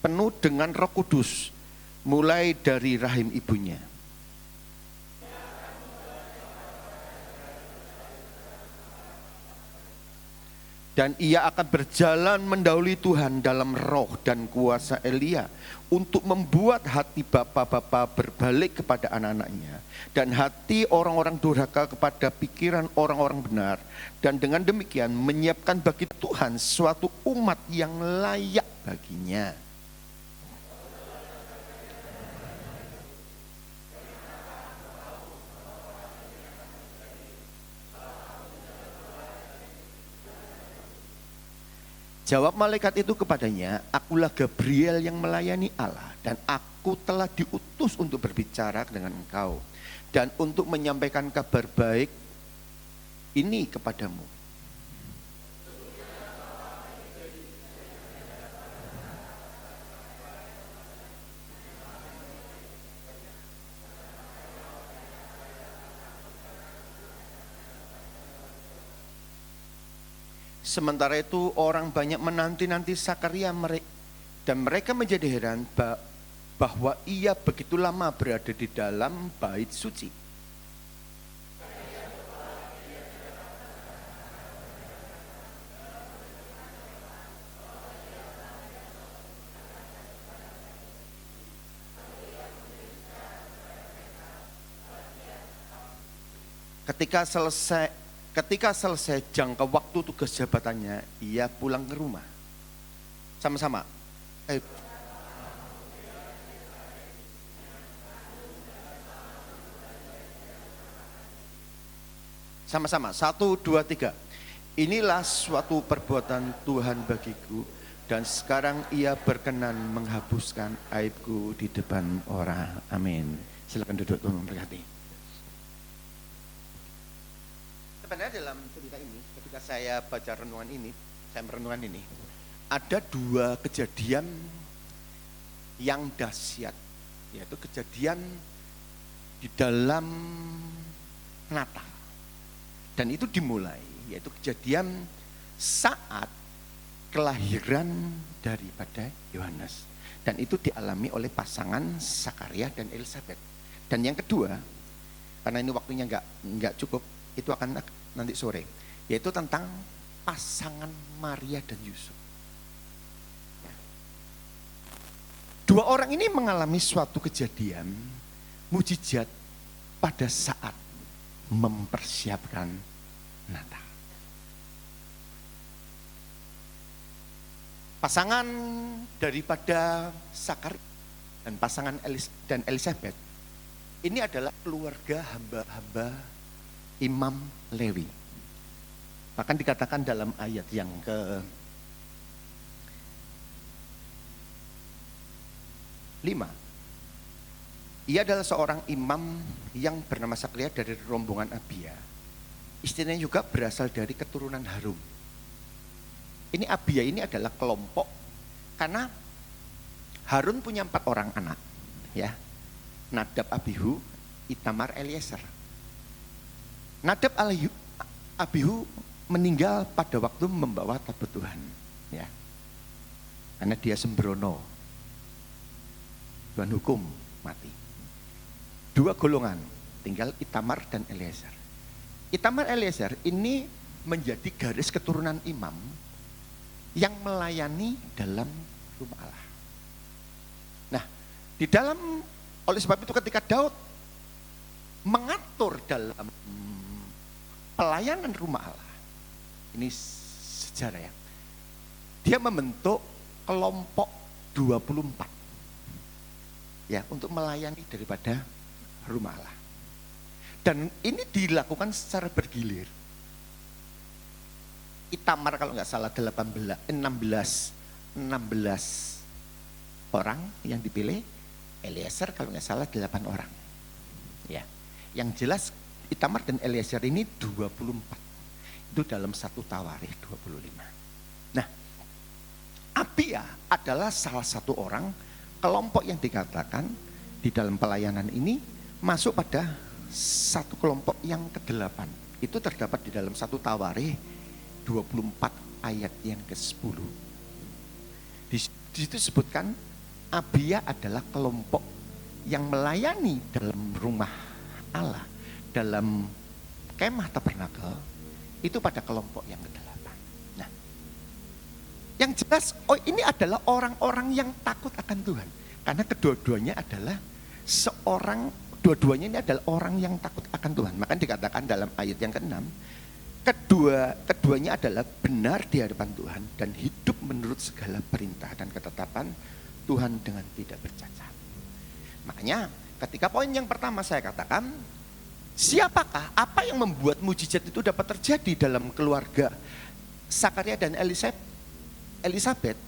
penuh dengan Roh Kudus mulai dari rahim ibunya. Dan ia akan berjalan mendahului Tuhan dalam roh dan kuasa Elia untuk membuat hati bapa-bapa berbalik kepada anak-anaknya dan hati orang-orang durhaka kepada pikiran orang-orang benar, dan dengan demikian menyiapkan bagi Tuhan suatu umat yang layak baginya. Jawab malaikat itu kepadanya, akulah Gabriel yang melayani Allah, dan aku telah diutus untuk berbicara dengan engkau dan untuk menyampaikan kabar baik ini kepadamu. Sementara itu orang banyak menanti-nanti Sakaria dan mereka menjadi heran bahwa ia begitu lama berada di dalam bait suci. Ketika selesai jangka waktu tugas jabatannya, ia pulang ke rumah. Sama-sama. Sama-sama. 1, 2, 3. Inilah suatu perbuatan Tuhan bagiku, dan sekarang ia berkenan menghapuskan aibku di depan orang. Amin. Silakan duduk, Tuhan memberkati. Sebenarnya dalam cerita ini, ketika saya baca renungan ini, ada 2 kejadian yang dahsyat, yaitu kejadian di dalam Natal. Dan itu dimulai, yaitu kejadian saat kelahiran daripada Yohanes. Dan itu dialami oleh pasangan Sakaria dan Elizabeth. Dan yang kedua, karena ini waktunya nggak cukup, itu akan nanti sore, yaitu tentang pasangan Maria dan Yusuf. Ya. 2 orang ini mengalami suatu kejadian mujizat pada saat mempersiapkan Natal. Pasangan daripada Sakaria dan pasangan dan Elizabeth ini adalah keluarga hamba-hamba Imam Lewi. Bahkan dikatakan dalam ayat yang ke-5, ia adalah seorang imam yang bernama Sakaria dari rombongan Abia. Istrinya juga berasal dari keturunan Harum. Ini Abia ini adalah kelompok, karena Harun punya 4 orang anak, ya. Nadab, Abihu, Itamar, Eliezer. Nadab Abihu meninggal pada waktu membawa tabut Tuhan, ya. Karena dia sembrono. Tuhan hukum mati. 2 golongan, tinggal Itamar dan Eliezer. Itamar Eliezer ini menjadi garis keturunan imam yang melayani dalam rumah Allah. Nah, oleh sebab itu ketika Daud mengatur dalam pelayanan rumah Allah, ini sejarah ya, dia membentuk kelompok 24 ya untuk melayani daripada rumah Allah. Dan ini dilakukan secara bergilir. Itamar kalau nggak salah 16 orang yang dipilih, Eliezer kalau nggak salah 8 orang. Ya, yang jelas Itamar dan Eliezer ini 24. Itu dalam 1 Tawarikh 25. Nah, Abia adalah salah satu orang kelompok yang dikatakan di dalam pelayanan ini masuk pada satu kelompok yang ke-8. Itu terdapat di dalam 1 Tawarikh 24 ayat yang ke-10. Di situ disebutkan Abia adalah kelompok yang melayani dalam rumah Allah, dalam kemah tabernakel, itu pada kelompok yang ke-8. Nah, yang jelas, ini adalah orang-orang yang takut akan Tuhan. Karena kedua-duanya adalah dua-duanya ini adalah orang yang takut akan Tuhan. Maka dikatakan dalam ayat yang ke-6, keduanya adalah benar di hadapan Tuhan dan hidup menurut segala perintah dan ketetapan Tuhan dengan tidak bercacat. Makanya ketika poin yang pertama saya katakan, siapakah, apa yang membuat mujizat itu dapat terjadi dalam keluarga Sakaria dan Elizabeth? Elizabeth,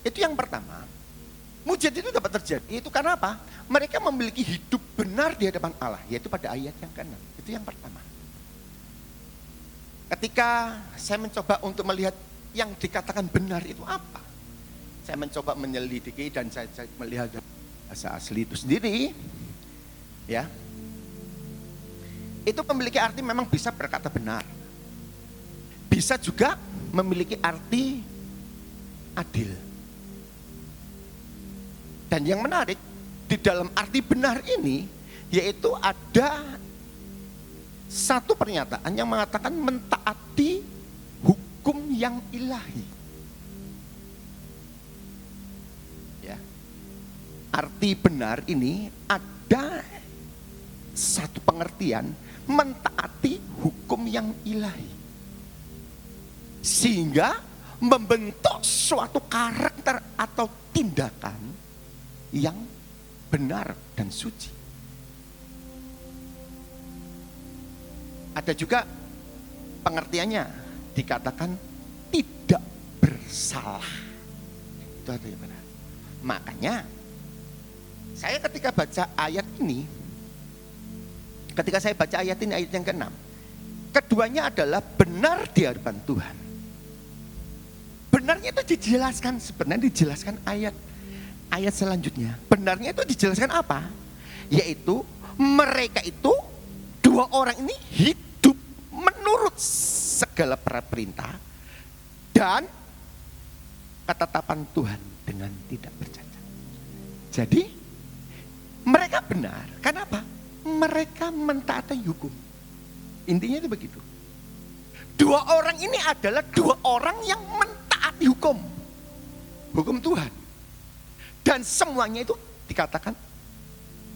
itu yang pertama, mujizat itu dapat terjadi, itu karena apa? Mereka memiliki hidup benar di hadapan Allah, yaitu pada ayat yang ke-6. Itu yang pertama. Ketika saya mencoba untuk melihat yang dikatakan benar itu apa, saya mencoba menyelidiki dan saya melihat bahasa asli itu sendiri, ya, itu memiliki arti memang bisa berkata benar, bisa juga memiliki arti adil. Dan yang menarik di dalam arti benar ini, yaitu ada satu pernyataan yang mengatakan mentaati hukum yang ilahi. Ya. Arti benar ini ada satu pengertian mentaati hukum yang ilahi. Sehingga membentuk suatu karakter atau tindakan yang benar dan suci. Ada juga pengertiannya dikatakan tidak bersalah. Itu artinya benar. Makanya saya ketika baca ayat ini, ayat yang ke-6, keduanya adalah benar di hadapan Tuhan. Benarnya itu dijelaskan ayat selanjutnya. Benarnya itu dijelaskan apa? Yaitu mereka itu, dua orang ini hidup menurut segala perintah dan ketetapan Tuhan dengan tidak bercacat. Jadi mereka benar. Kenapa? Mereka mentaati hukum. Intinya itu begitu. Dua orang ini adalah dua orang yang mentaati hukum Tuhan. Dan semuanya itu dikatakan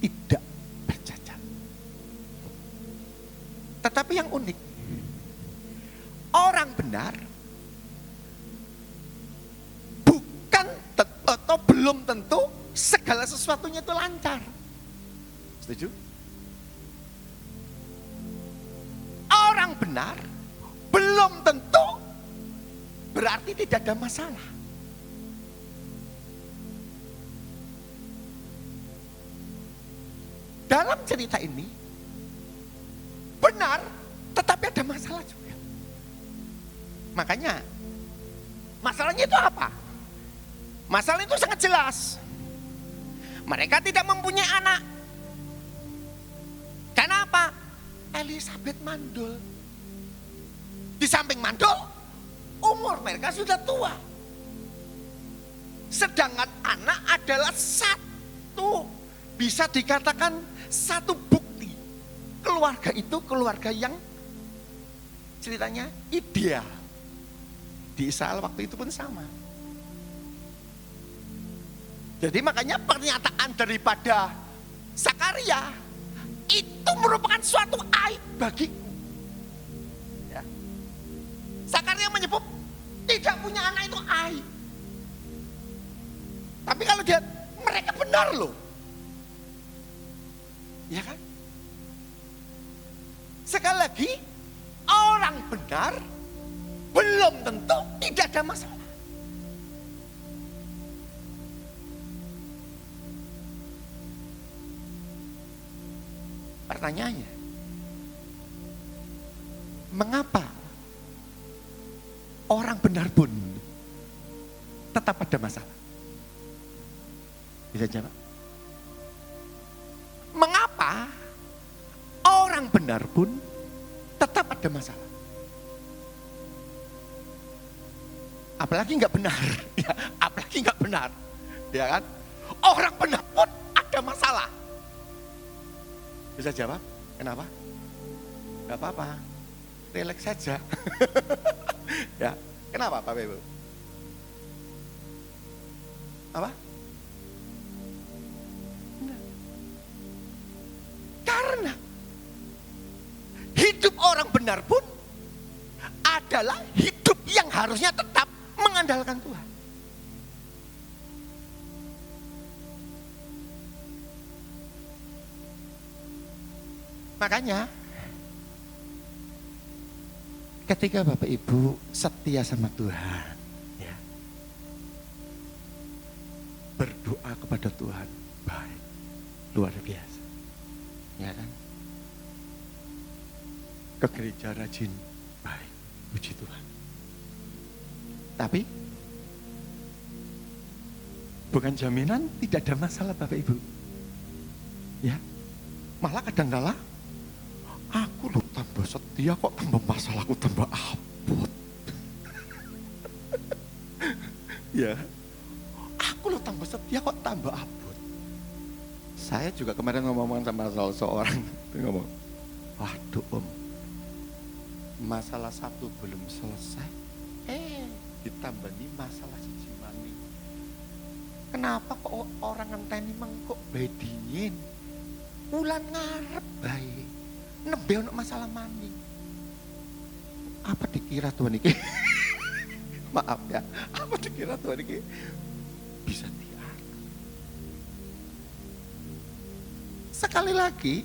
tidak bercacat. Tetapi yang unik, orang benar bukan atau belum tentu segala sesuatunya itu lancar. Setuju? Orang benar belum tentu berarti tidak ada masalah. Dalam cerita ini benar, tetapi ada masalah juga. Makanya masalahnya itu apa? Masalah itu sangat jelas. Mereka tidak mempunyai anak. Kenapa? Elizabeth mandul. Di samping mandul, umur mereka sudah tua. Sedangkan anak adalah satu, bisa dikatakan satu bukti keluarga itu keluarga yang ceritanya ideal. Di Israel waktu itu pun sama. Jadi makanya pernyataan daripada Zakaria itu merupakan suatu aib bagiku. Ya. Zakaria menyebut tidak punya anak itu aib. Tapi kalau dia mereka benar loh. Ya kan? Sekali lagi, orang benar belum tentu tidak ada masalah. Pertanyaannya, mengapa orang benar pun tetap ada masalah? Bisa jawab? Mengapa orang benar pun tetap ada masalah? Apalagi nggak benar, ya, apalagi nggak benar, ya kan? Orang benar pun ada masalah. Bisa jawab? Kenapa? Gak apa-apa, relax saja. Ya, kenapa Bapak Ibu? Apa? Karena hidup orang benar pun adalah hidup yang harusnya tetap mengandalkan Tuhan. Makanya ketika Bapak Ibu setia sama Tuhan, ya, berdoa kepada Tuhan, baik, luar biasa. Ya kan? Ke gereja rajin, baik, puji Tuhan. Tapi bukan jaminan tidak ada masalah Bapak Ibu. Ya, malah kadang-kala aku loh tambah setia kok tambah masalahku tambah abot. Ya, aku loh tambah setia kok tambah abot. Saya juga kemarin ngomong sama salah seorang, ngomong, waduh Om, masalah satu belum selesai, ditambah nih masalah siji mani. Kenapa kok orang ngenteni mengkok bae dingin? Ulan ngarep bae. Nembe ono masalah mani. Apa dikira Tuhan iki? Maaf ya. Apa dikira Tuhan iki bisa diatur? Sekali lagi,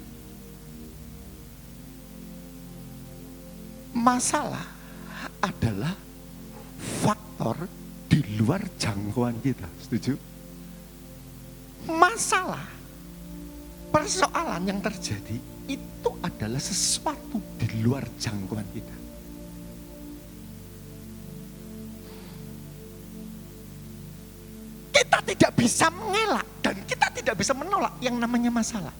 masalah adalah faktor di luar jangkauan kita. Setuju? Masalah, persoalan yang terjadi itu adalah sesuatu di luar jangkauan kita. Kita tidak bisa mengelak dan kita tidak bisa menolak yang namanya masalah.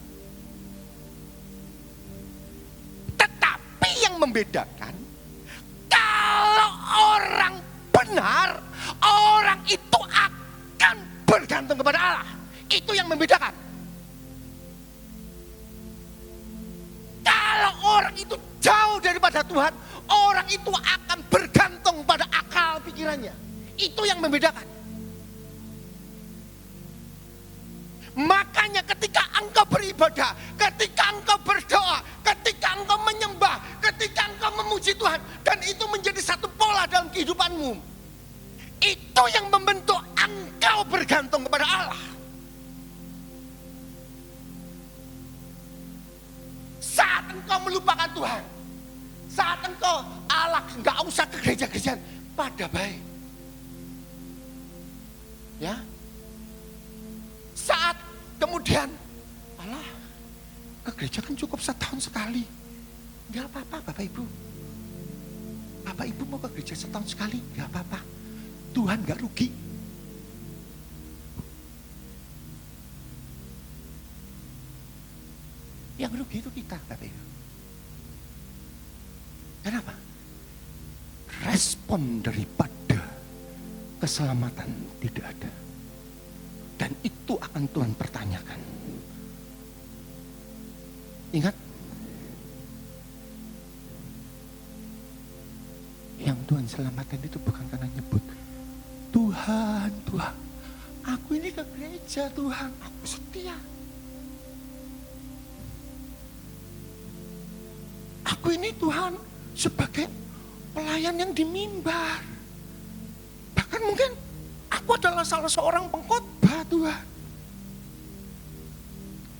Tetapi yang membedakan, kalau orang benar, orang itu akan bergantung kepada Allah. Itu yang membedakan. Kalau orang itu jauh daripada Tuhan, orang itu akan bergantung pada akal pikirannya. Itu yang membedakan. Makanya ketika engkau beribadah, ketika engkau berdoa, ketika engkau menyembah, ketika engkau memuji Tuhan, dan itu menjadi satu pola dalam kehidupanmu, itu yang membentuk engkau bergantung kepada Allah. Saat engkau melupakan Tuhan, saat engkau Allah nggak usah ke gereja-gereja, pada baik, ya. Saat kemudian Allah ke gereja kan cukup setahun sekali, nggak apa-apa Bapak Ibu. Bapak Ibu mau ke gereja setahun sekali, nggak apa-apa. Tuhan nggak rugi. Yang rugi itu kita, Bapak Ibu. Kenapa? Respon daripada keselamatan tidak ada. Dan itu akan Tuhan pertanyakan. Ingat, yang Tuhan selamatkan itu bukan karena nyebut, Tuhan, Tuhan, aku ini ke gereja Tuhan, aku setia. Aku ini Tuhan sebagai pelayan yang di mimbar. Bahkan mungkin aku adalah salah seorang pengkhotbah Tuhan.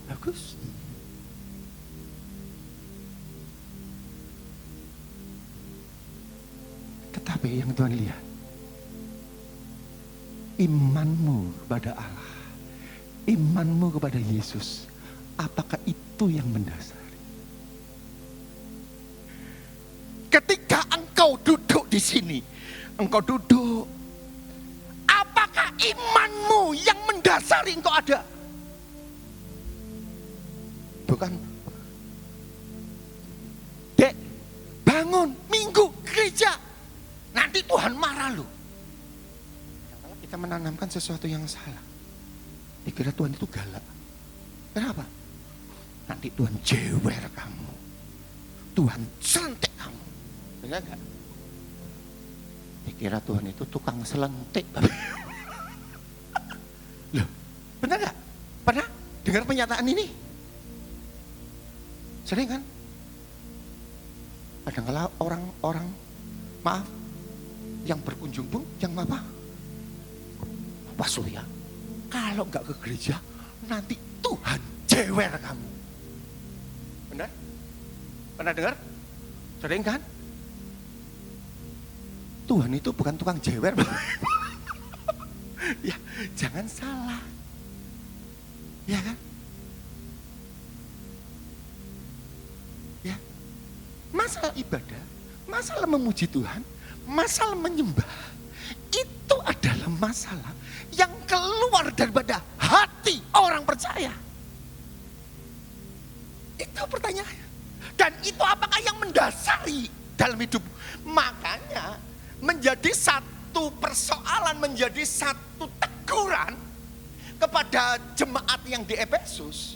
Bagus. Tetapi yang Tuhan lihat, imanmu kepada Allah, imanmu kepada Yesus, apakah itu yang mendasari? Ketika engkau duduk di sini, engkau duduk, apakah imanmu yang mendasari engkau ada? Bukan, Dek, bangun, minggu, gereja, nanti Tuhan marah loh. Kalau kita menanamkan sesuatu yang salah, dikira Tuhan itu galak. Kenapa? Nanti Tuhan jewer kamu, Tuhan sentik kamu. Benar gak? Dikira Tuhan itu tukang selentik. Loh, benar gak? Pernah dengar pernyataan ini? Sering kan? Kadang-kala orang-orang, maaf, yang berkunjung pun yang apa? Pak Surya, kalau nggak ke gereja, nanti Tuhan jewer kamu. Benar? Pernah dengar? Sering kan? Tuhan itu bukan tukang jewer. Ya, jangan salah. Ya kan? Ya. Masalah ibadah, masalah memuji Tuhan, masalah menyembah, itu adalah masalah yang keluar daripada hati orang percaya. Itu pertanyaannya. Dan itu apakah yang mendasari dalam hidup? Makanya menjadi satu persoalan, menjadi satu teguran kepada jemaat yang di Efesus.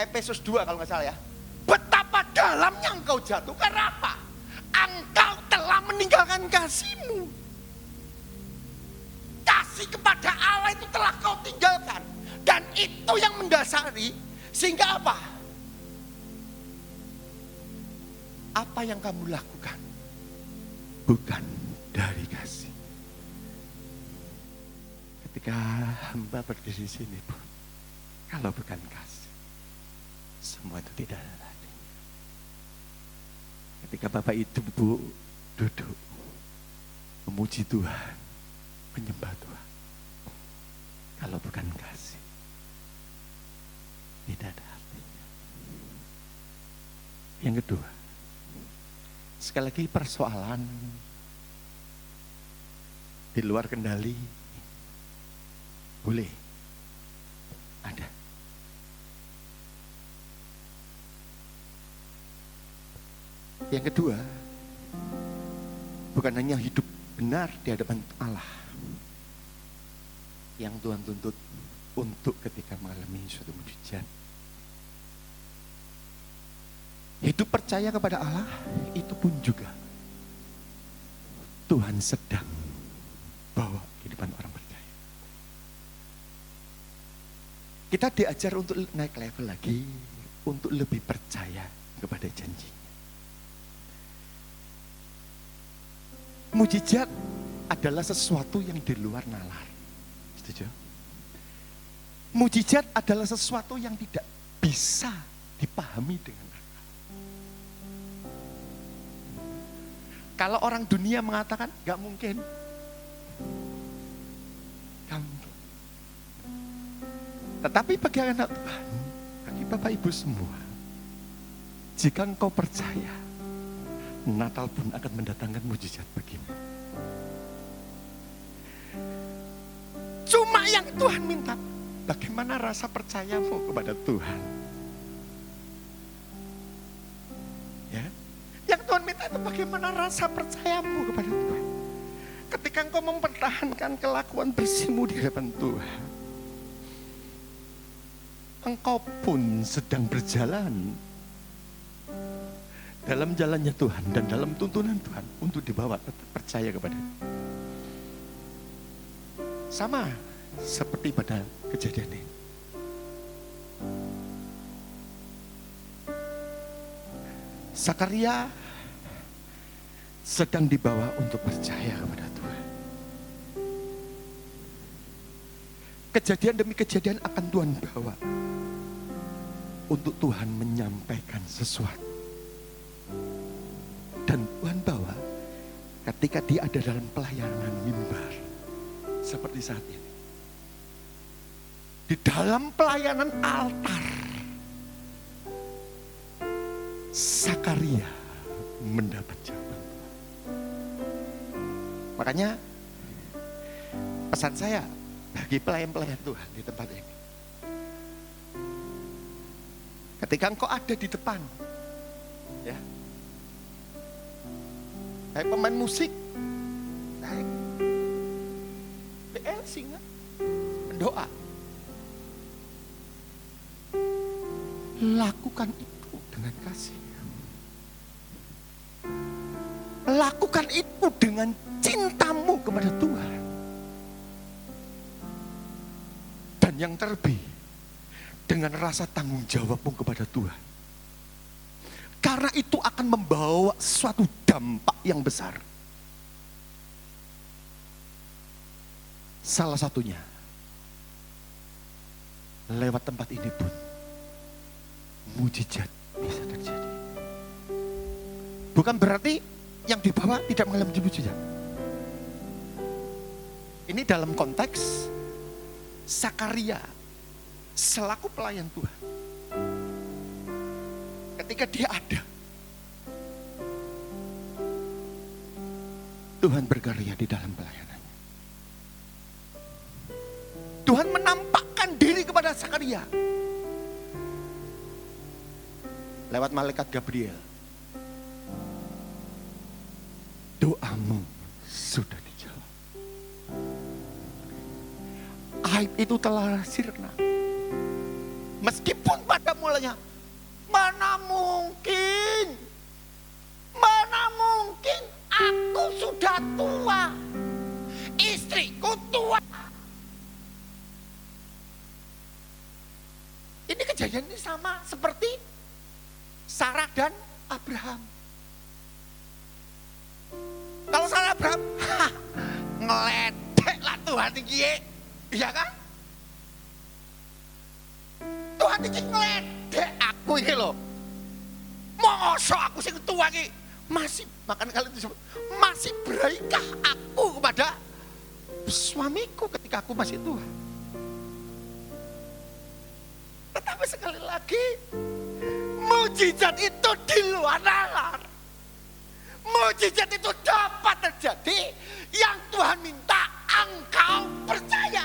Efesus 2 kalau nggak salah ya. Betapa dalamnya engkau jatuh. Karena apa? Engkau telah meninggalkan kasihmu. Kasih kepada Allah itu telah kau tinggalkan. Dan itu yang mendasari. Sehingga apa? Apa yang kamu lakukan bukan dari kasih. Ketika hamba berdiri di sini pun, kalau bukan kasih, semua itu tidak ada artinya. Ketika Bapak Ibu duduk, memuji Tuhan, menyembah Tuhan, kalau bukan kasih, tidak ada artinya. Yang kedua, sekali lagi persoalan di luar kendali boleh ada. Yang kedua, bukan hanya hidup benar di hadapan Allah yang Tuhan tuntut untuk ketika mengalami suatu mujizat. Hidup percaya kepada Allah itu pun juga Tuhan sedang bawa kehidupan orang percaya. Kita diajar untuk naik level lagi, untuk lebih percaya kepada janjinya. Mujizat adalah sesuatu yang di luar nalar. Setuju? Mujizat adalah sesuatu yang tidak bisa dipahami dengan akal. Kalau orang dunia mengatakan gak mungkin, gak mungkin. Tetapi bagi anak Tuhan, bagi Bapak Ibu semua, jika engkau percaya, Natal pun akan mendatangkan mujizat bagimu. Cuma yang Tuhan minta, bagaimana rasa percayamu kepada Tuhan? Ya, yang Tuhan minta itu bagaimana rasa percayamu kepada Tuhan? Ketika engkau mempertahankan kelakuan bersihmu di hadapan Tuhan, engkau pun sedang berjalan dalam jalannya Tuhan dan dalam tuntunan Tuhan untuk dibawa tetap percaya kepada Dia. Sama seperti pada kejadian ini. Sakaria sedang dibawa untuk percaya kepada Tuhan. Kejadian demi kejadian akan Tuhan bawa untuk Tuhan menyampaikan sesuatu. Dan Tuhan bawa ketika dia ada dalam pelayanan mimbar seperti saat ini. Di dalam pelayanan altar, Sakaria mendapat jawaban. Makanya pesan saya bagi pelayan-pelayan Tuhan di tempat ini. Ketika engkau ada di depan, ya, baik pemain musik, baik BL singa, pendoa, lakukan itu dengan kasih. Lakukan itu dengan cintamu kepada Tuhan. Dan yang terlebih, dengan rasa tanggung jawabmu kepada Tuhan. Karena itu akan membawa suatu dampak yang besar. Salah satunya, lewat tempat ini pun, mujizat bisa terjadi. Bukan berarti yang dibawa tidak mengalami mujizat. Ini dalam konteks Sakaria selaku pelayan Tuhan, ketika dia ada, Tuhan berkarya di dalam pelayanannya. Tuhan menampakkan diri kepada Sakaria lewat malaikat Gabriel. Doamu sudah dijawab. Aib itu telah sirna. Meskipun pada mulanya, mana mungkin aku sudah tua, istriku tua. Ini kejadian ini sama seperti Sarah dan Abraham. Kalau Sarah Abraham, ngeledek lah Tuhan iki, iya kan? Tuhan iki ngeledek aku iki loh. Mosok aku sing tua iki masih, makanya kalian disebut, masih beraikah aku kepada suamiku ketika aku masih tua. Tetapi sekali lagi, mujizat itu di luar nalar. Mujizat itu dapat terjadi yang Tuhan minta engkau percaya.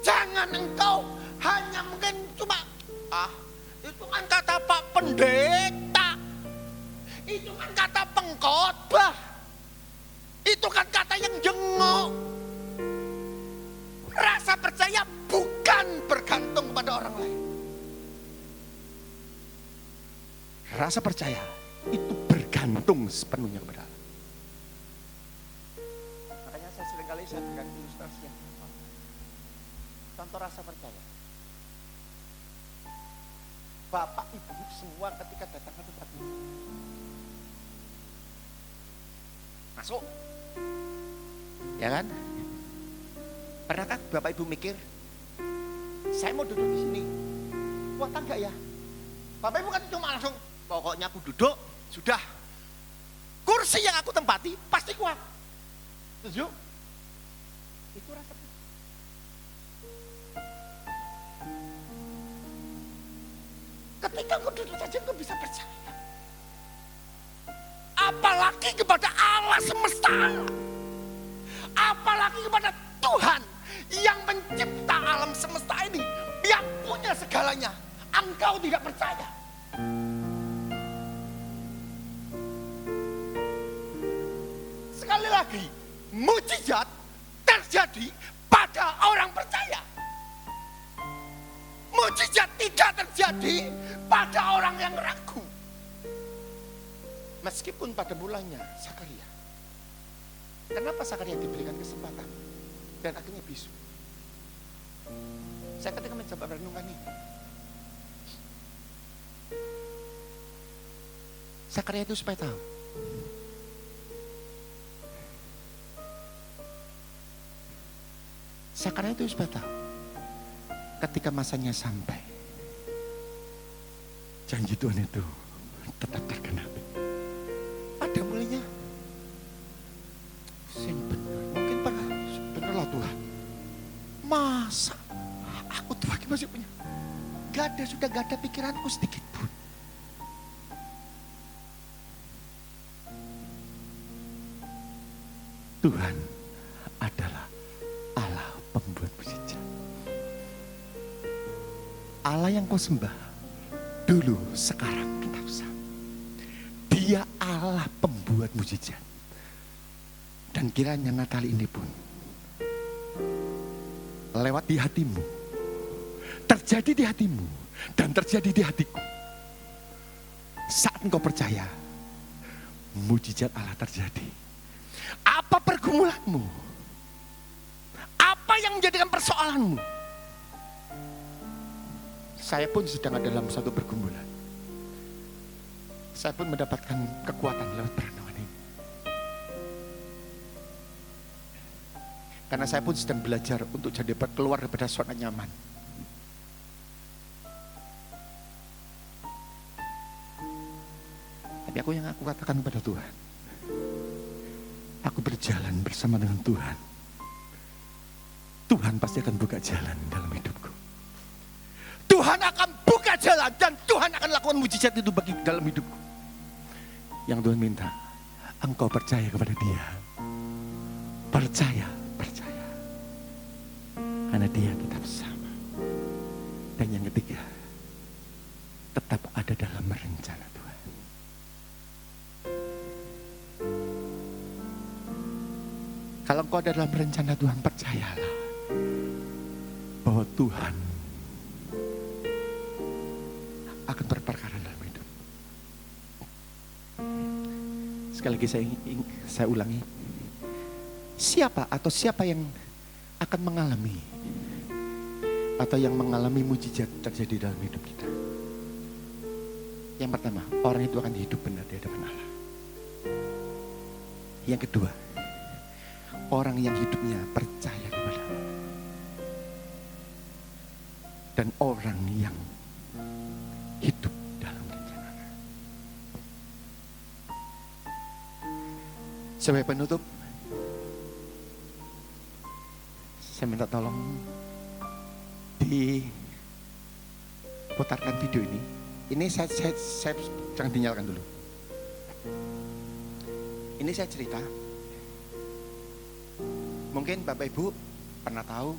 Jangan engkau hanya mungkin cuma, itu kan kata Pak Pendeta, itu kan kata pengkhotbah, itu kan kata yang jenguk. Rasa percaya bukan bergantung pada orang lain. Rasa percaya itu bergantung sepenuhnya kepada Allah. Makanya saya berikan ilustrasi yang contoh rasa percaya. Bapak ibu semua ketika datang ke tempat ini, masuk, ya kan? Pernahkah bapak ibu mikir, saya mau duduk di sini, kuat enggak ya? Bapak ibu kan cuma langsung, pokoknya aku duduk, sudah. Kursi yang aku tempati pasti kuat. Setuju? Itu rasa percaya. Ketika aku duduk saja aku bisa percaya. Apalagi kepada Allah semesta alam. Apalagi kepada Tuhan yang mencipta alam semesta ini, yang punya segalanya. Engkau tidak percaya. Sekali lagi, mujizat terjadi pada orang percaya. Mujizat tidak terjadi pada orang yang ragu. Meskipun pada mulanya Sakaria, kenapa Sakaria diberikan kesempatan dan akhirnya bisu? Saya ketika mencoba merenungkan ini, Sakaria itu supaya tahu Sakaria itu supaya tahu ketika masanya sampai, janji Tuhan itu tetap tergenapi. Pada mulanya, sing bener, mungkin bener lah Tuhan. Masa aku tuh masih punya, sudah gak ada pikiranku sedikit pun. Tuhan adalah Allah pembuat mujizat. Allah yang kau sembah dulu, sekarang tetap sama. Dia Allah pembuat mujizat. Dan kiranya Natal ini pun lewat di hatimu, terjadi di hatimu, dan terjadi di hatiku. Saat engkau percaya, mujizat Allah terjadi. Apa pergumulanmu? Apa yang menjadikan persoalanmu? Saya pun sedang dalam satu pergumulan. Saya pun mendapatkan kekuatan lewat perenungan ini. Karena saya pun sedang belajar untuk jadi keluar daripada zona nyaman. Tapi aku katakan kepada Tuhan, aku berjalan bersama dengan Tuhan. Tuhan pasti akan buka jalan dalam hidupku. Tuhan akan buka jalan dan Tuhan akan lakukan mujizat itu bagi dalam hidupku. Yang Tuhan minta, engkau percaya kepada Dia. Percaya. Karena Dia tetap sama. Dan yang ketiga, tetap ada dalam rencana Tuhan. Kalau engkau ada dalam rencana Tuhan, percayalah bahwa Tuhan akan berperkara dalam hidup. Sekali lagi saya ulangi. Siapa yang akan mengalami atau yang mengalami mujizat terjadi dalam hidup kita? Yang pertama, orang itu akan hidup benar di hadapan Allah. Yang kedua, orang yang hidupnya percaya kepada Allah. Dan orang yang hidup dalam rencana Allah. Sebagai penutup, saya minta tolong diputarkan video ini. Ini saya jangan dinyalakan dulu. Ini saya cerita. Mungkin Bapak Ibu pernah tahu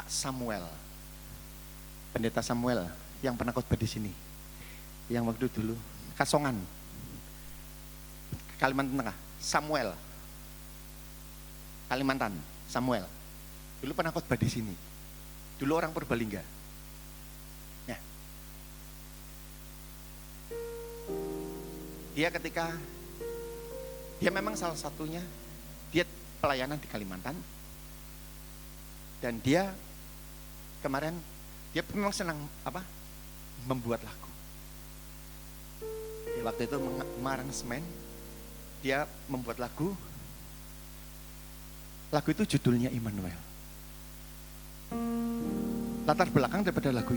Pak Samuel, Pendeta Samuel yang pernah khotbah di sini, yang waktu dulu Kasongan, Kalimantan Tengah. Samuel, Kalimantan, Samuel, dulu pernah khotbah di sini. Dulu orang Purbalingga. Ya. Dia ketika dia memang salah satunya, dia pelayanan di Kalimantan, dan dia kemarin dia memang senang membuat lagu. Di waktu itu mengaransemen, dia membuat lagu itu judulnya Immanuel. Latar belakang daripada lagu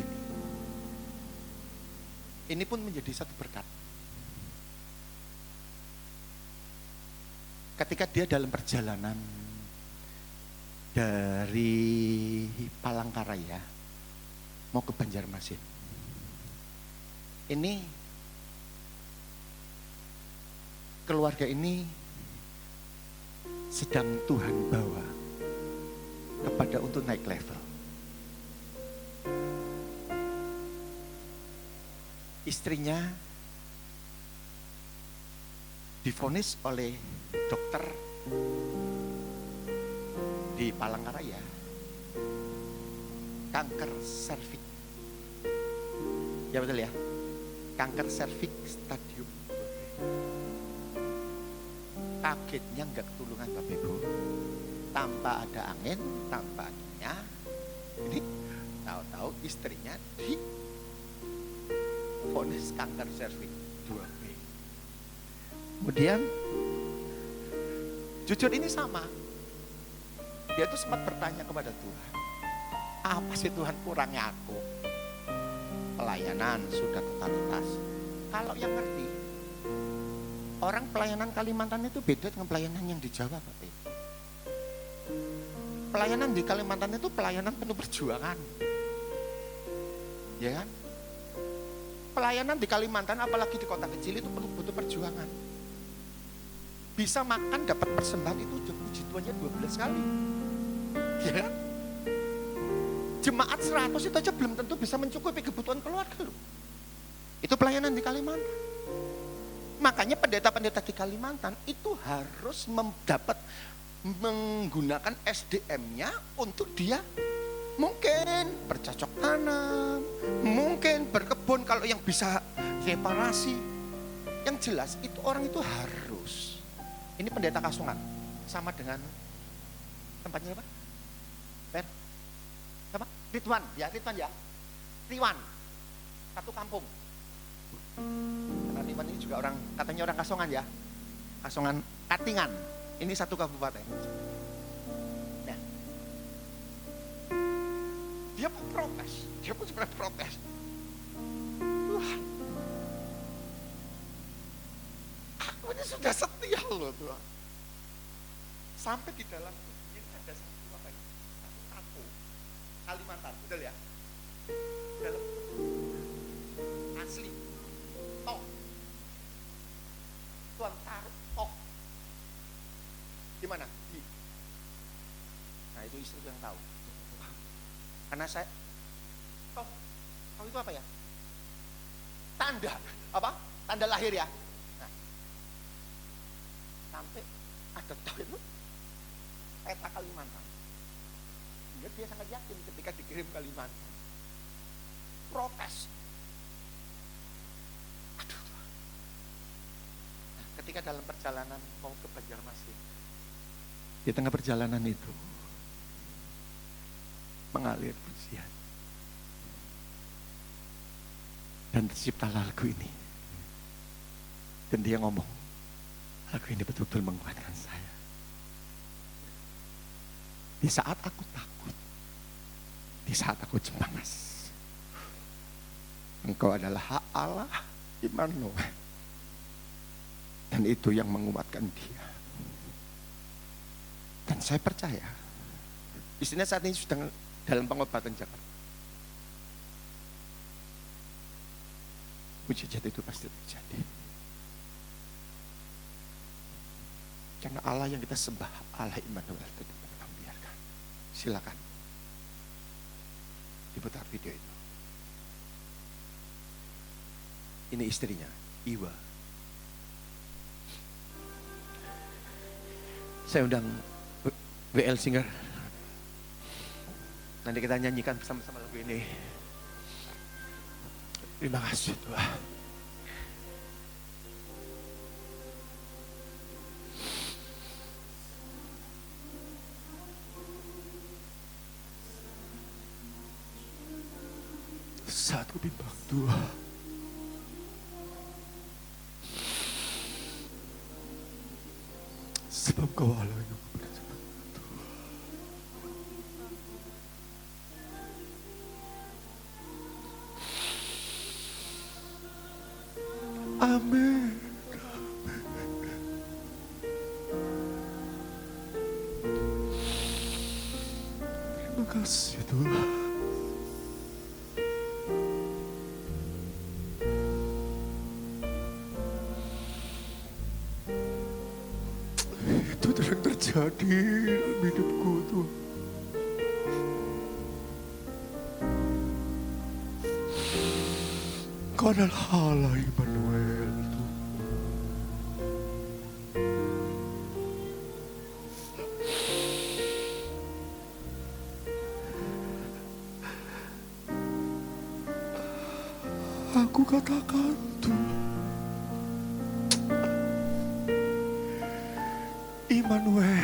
ini pun menjadi satu berkat. Ketika dia dalam perjalanan dari Palangkaraya mau ke Banjarmasin, ini keluarga ini sedang Tuhan bawa kepada untuk naik level. Istrinya divonis oleh dokter di Palangkaraya kanker serviks. Ya betul ya, kanker serviks stadium. Kagetnya nggak ketulungan Bapak Ibu, tanpa ada angin, tanpa anginnya, ini tahu-tahu istrinya di vonis kanker serviks 2B. Kemudian jujur ini sama, dia tuh sempat bertanya kepada Tuhan, apa sih Tuhan kurangnya aku? Pelayanan sudah totalitas. Kalau yang ngerti, orang pelayanan Kalimantan itu beda dengan pelayanan yang di Jawa, Bapak Ibu. Pelayanan di Kalimantan itu pelayanan penuh perjuangan. Ya kan? Pelayanan di Kalimantan, apalagi di kota kecil, itu butuh perjuangan. Bisa makan dapat persembahan itu puji Tuhannya 12 kali. Ya kan? Jemaat 100 itu aja belum tentu bisa mencukupi kebutuhan keluarga loh. Itu pelayanan di Kalimantan. Makanya pendeta-pendeta di Kalimantan itu harus mendapat menggunakan SDM-nya untuk dia mungkin bercocok tanam, mungkin berkebun kalau yang bisa reparasi. Yang jelas itu orang itu harus. Ini pendeta Kasongan sama dengan tempatnya apa? Per? Apa? Ridwan ya. Ridwan. Satu kampung. Karena Ridwan ini juga orang, katanya orang Kasongan ya. Kasongan Katingan. Ini satu kabupaten. Nah. Dia pun protes. Dia pun sebenarnya protes. Tuhan, aku ini sudah setia loh Tuhan. Sampai di dalam ini ada satu apa Kalimantan, betul ya? Dalam asli toh. Tuan taruh toh. Di mana? Nah, itu istri yang tahu. Karena saya toh itu apa ya? Tanda apa? Tanda lahir ya. Nah, sampai ada toh itu peta Kalimantan. Dia sangat yakin ketika dikirim Kalimantan. Protes. Aduh. Nah, ketika dalam perjalanan mau ke Banjarmasin, di tengah perjalanan itu mengalir pujian. Dan terciptalah lagu ini. Dan dia ngomong, lagu ini betul-betul menguatkan saya. Di saat aku takut, di saat aku cemas, Engkau adalah hak Allah, Immanuel. Dan itu yang menguatkan dia. Dan saya percaya, istrinya saat ini sedang dalam pengobatan Jakarta. Mujizat itu pasti terjadi. Karena Allah yang kita sembah, Allah Immanuel, tidak pernah membiarkan. Silakan diputar video itu. Ini istrinya, Iwa. Saya undang WL Singer. Nanti kita nyanyikan bersama-sama lagu ini. Terima kasih Tuhan. Saat ku bimbang Tuhan, sebab Kau Allah yang bersama Tuhan. Amin. Terima kasih Tuhan. Itu yang terjadi dalam hidupku Tuhan. Kau adalah Allah Immanuel Tuhan. Aku katakan Tuhan, Immanuel,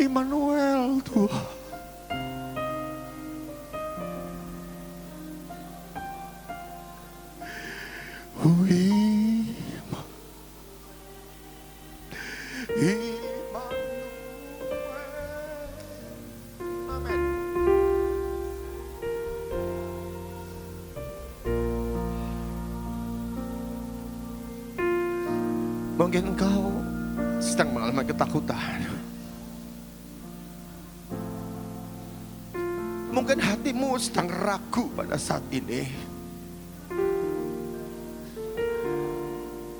Immanuel Tuhan. Amin. Mungkin engkau sedang mengalami ketakutan. Mungkin hatimu sedang ragu pada saat ini.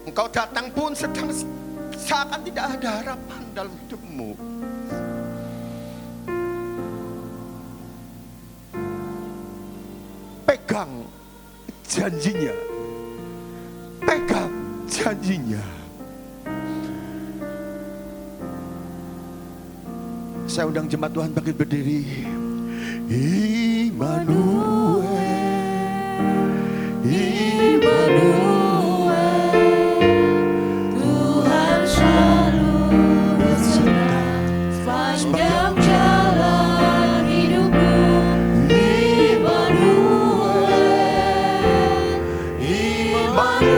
Engkau datang pun sedang seakan tidak ada harapan dalam hidupmu. Pegang janjinya. Pegang janjinya. Saya undang jemaat Tuhan bangkit berdiri. Immanuel, Immanuel, Tuhan selalu beserta sepanjang jalan hidupku. Immanuel, Immanuel,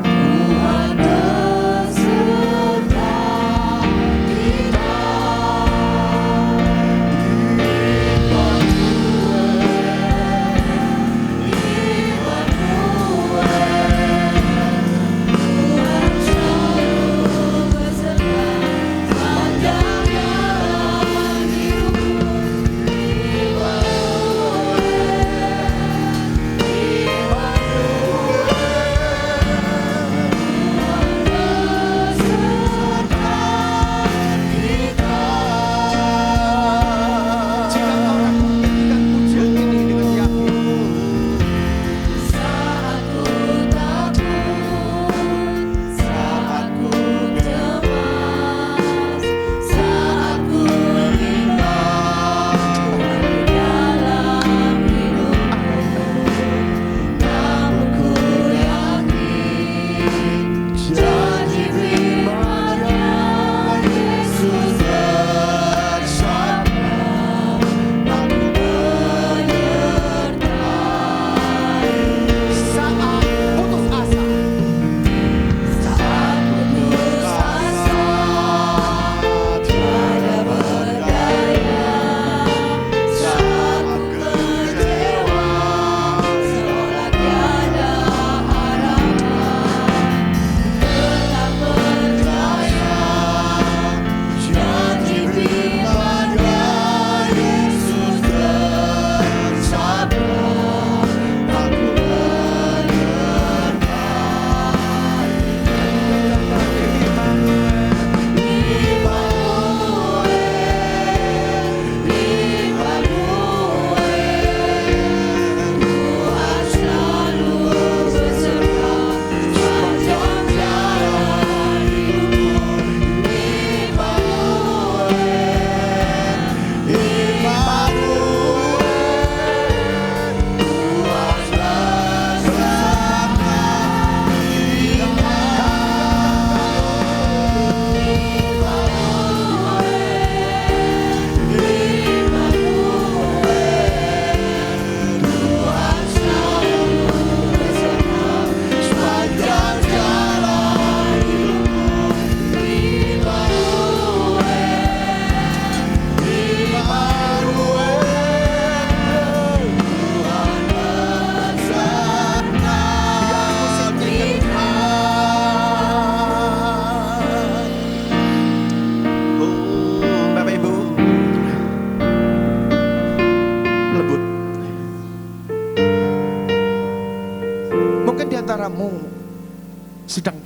Tuhan beserta kita. Immanuel,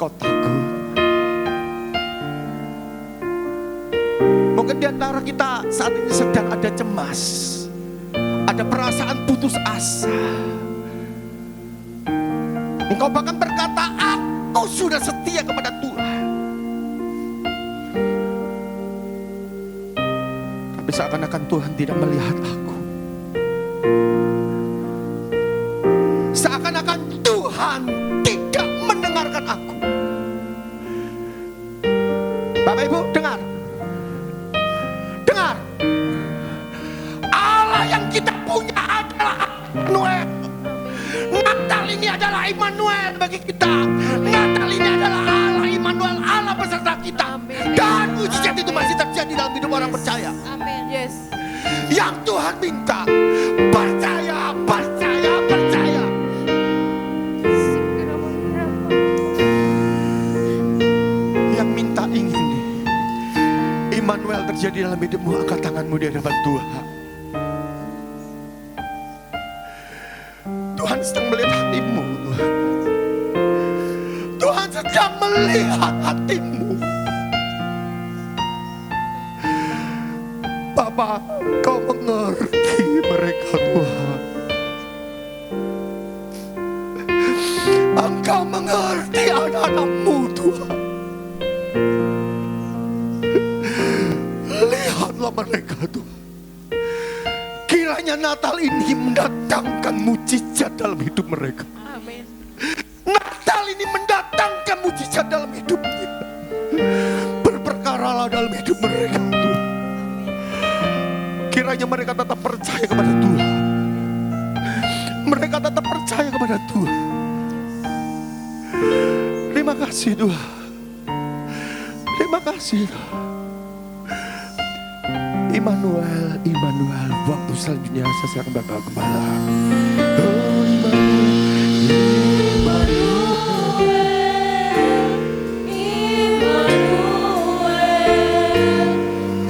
engkau takut. Mungkin di antara kita saat ini sedang ada cemas, ada perasaan putus asa. Engkau bahkan berkata, aku sudah setia kepada Tuhan. Tapi seakan-akan Tuhan tidak melihat aku. Seakan-akan Tuhan tidak mendengarkan aku. Bapak Ibu dengar. Dengar. Allah yang kita punya adalah Immanuel. Natal ini adalah Immanuel bagi kita. Natal ini adalah Allah Immanuel, Allah beserta kita. Dan mujizat itu masih terjadi dalam hidup orang percaya. Amin. Yes. Yang Tuhan minta, percaya, percaya, percaya. Yang minta ingin Immanuel terjadi dalam hidupmu, angkat tanganmu di hadapan Tuhan. Tuhan sedang melihat hatimu, Tuhan. Tuhan sedang melihat hatimu. Bapa, Kau mengerti mereka, Tuhan. Engkau mengerti anak-anak-Mu, Tuhan. Lihatlah mereka, Tuhan. Kiranya Natal ini mendatangkan mujizat dalam hidup mereka. Amin. Natal ini mendatangkan mujizat dalam hidupnya. Berperkaralah dalam hidup mereka, Tuhan. Kiranya mereka tetap percaya kepada Tuhan. Mereka tetap percaya kepada Tuhan. Terima kasih Tuhan. Terima kasih Tuhan. Immanuel, Immanuel. Waktu selanjutnya saya serahkan Bapak Gembala. Oh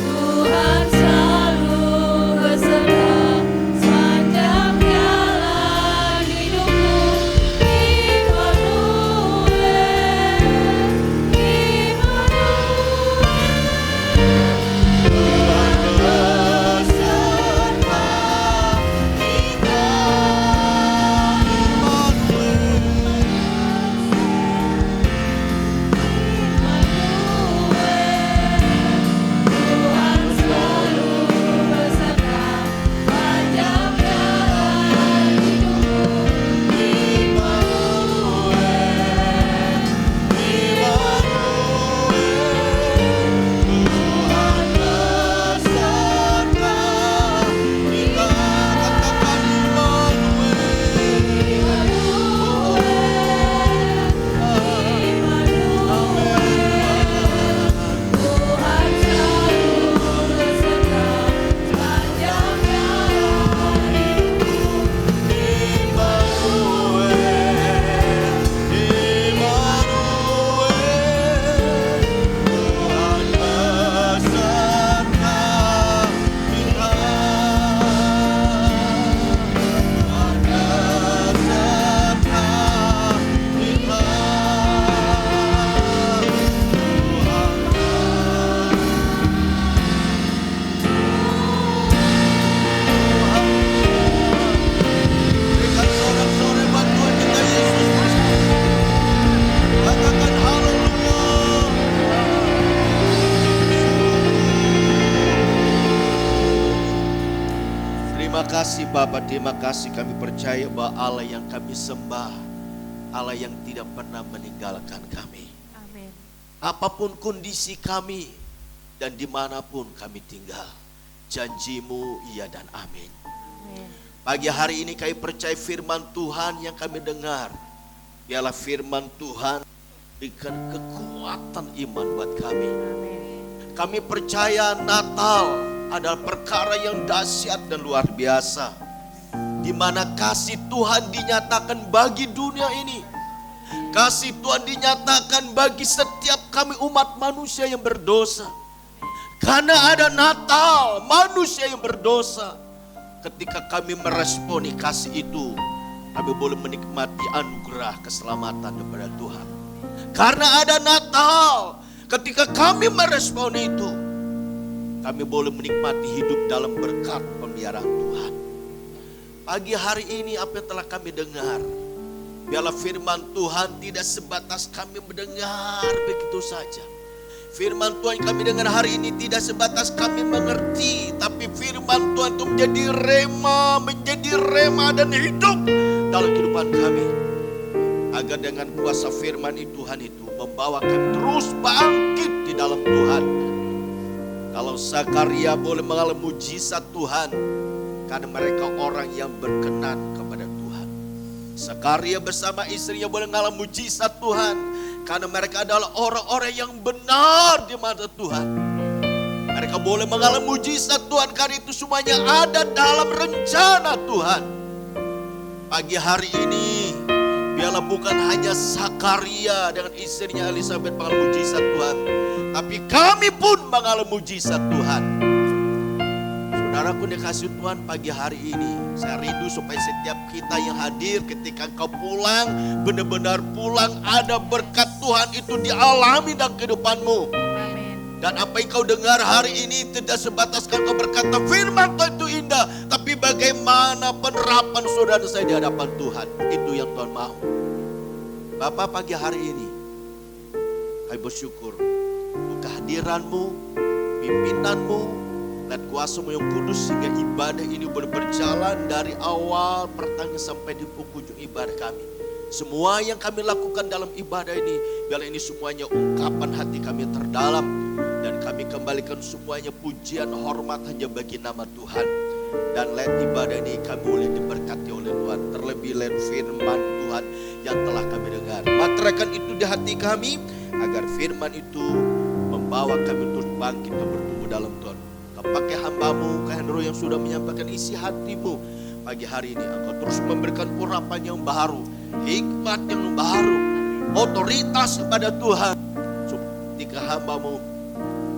Tuhan selalu beserta sepanjang jalan hidupku. kasih Bapa, terima kasih kami percaya bahwa Allah yang kami sembah, Allah yang tidak pernah meninggalkan kami. Amin. Apapun kondisi kami dan dimanapun kami tinggal, janjimu iya dan amin. Amin. Pagi hari ini kami percaya firman Tuhan yang kami dengar, biarlah firman Tuhan berikan kekuatan iman buat kami. Kami percaya Natal adalah perkara yang dahsyat dan luar biasa, di mana kasih Tuhan dinyatakan bagi dunia ini. Kasih Tuhan dinyatakan bagi setiap kami umat manusia yang berdosa. Karena ada Natal, manusia yang berdosa. Ketika kami meresponi kasih itu, kami boleh menikmati anugerah keselamatan daripada Tuhan. Karena ada Natal, ketika kami merespon itu, kami boleh menikmati hidup dalam berkat pemeliharaan Tuhan. Pagi hari ini apa yang telah kami dengar, biarlah firman Tuhan tidak sebatas kami mendengar begitu saja. Firman Tuhan yang kami dengar hari ini tidak sebatas kami mengerti, tapi firman Tuhan itu menjadi rema dan hidup dalam kehidupan kami. Agar dengan kuasa firman Tuhan itu membawa kami terus bangkit di dalam Tuhan. Kalau Zakaria boleh mengalami mujizat Tuhan, karena mereka orang yang berkenan kepada Tuhan. Zakaria bersama istrinya boleh mengalami mujizat Tuhan, karena mereka adalah orang-orang yang benar di mata Tuhan. Mereka boleh mengalami mujizat Tuhan, karena itu semuanya ada dalam rencana Tuhan. Pagi hari ini, biarlah bukan hanya Zakaria dengan istrinya Elizabeth mengalami mujizat Tuhan, tapi kami pun mengalami mujizat Tuhan. Saudaraku dikasih Tuhan, pagi hari ini saya rindu supaya setiap kita yang hadir ketika engkau pulang, benar-benar pulang ada berkat Tuhan itu dialami dalam kehidupanmu. Dan apa yang kau dengar hari ini tidak sebatas kau berkata firman Tuhan itu indah, tapi bagaimana penerapan saudara saya di hadapan Tuhan. Itu yang Tuhan mau. Bapak, pagi hari ini kami bersyukur untuk kehadiranmu, pimpinanmu, dan kuasa-Mu yang kudus, sehingga ibadah ini boleh berjalan dari awal pertengahan sampai di penghujung ibadah kami. Semua yang kami lakukan dalam ibadah ini, biarlah ini semuanya ungkapan hati kami terdalam, dan kami kembalikan semuanya pujian hormat hanya bagi nama Tuhan. Dan lewat ibadah ini kami boleh diberkati oleh Tuhan, terlebih lewat firman Tuhan yang telah kami dengar. Materaikan itu di hati kami, agar firman itu membawa kami terus bangkit dan bertumbuh dalam Tuhan. Kau pakai hamba-Mu, Kak Hendro, yang sudah menyampaikan isi hati-Mu pagi hari ini. Engkau terus memberikan urapan yang baru, hikmat yang baru, otoritas kepada Tuhan. Ketika hamba-Mu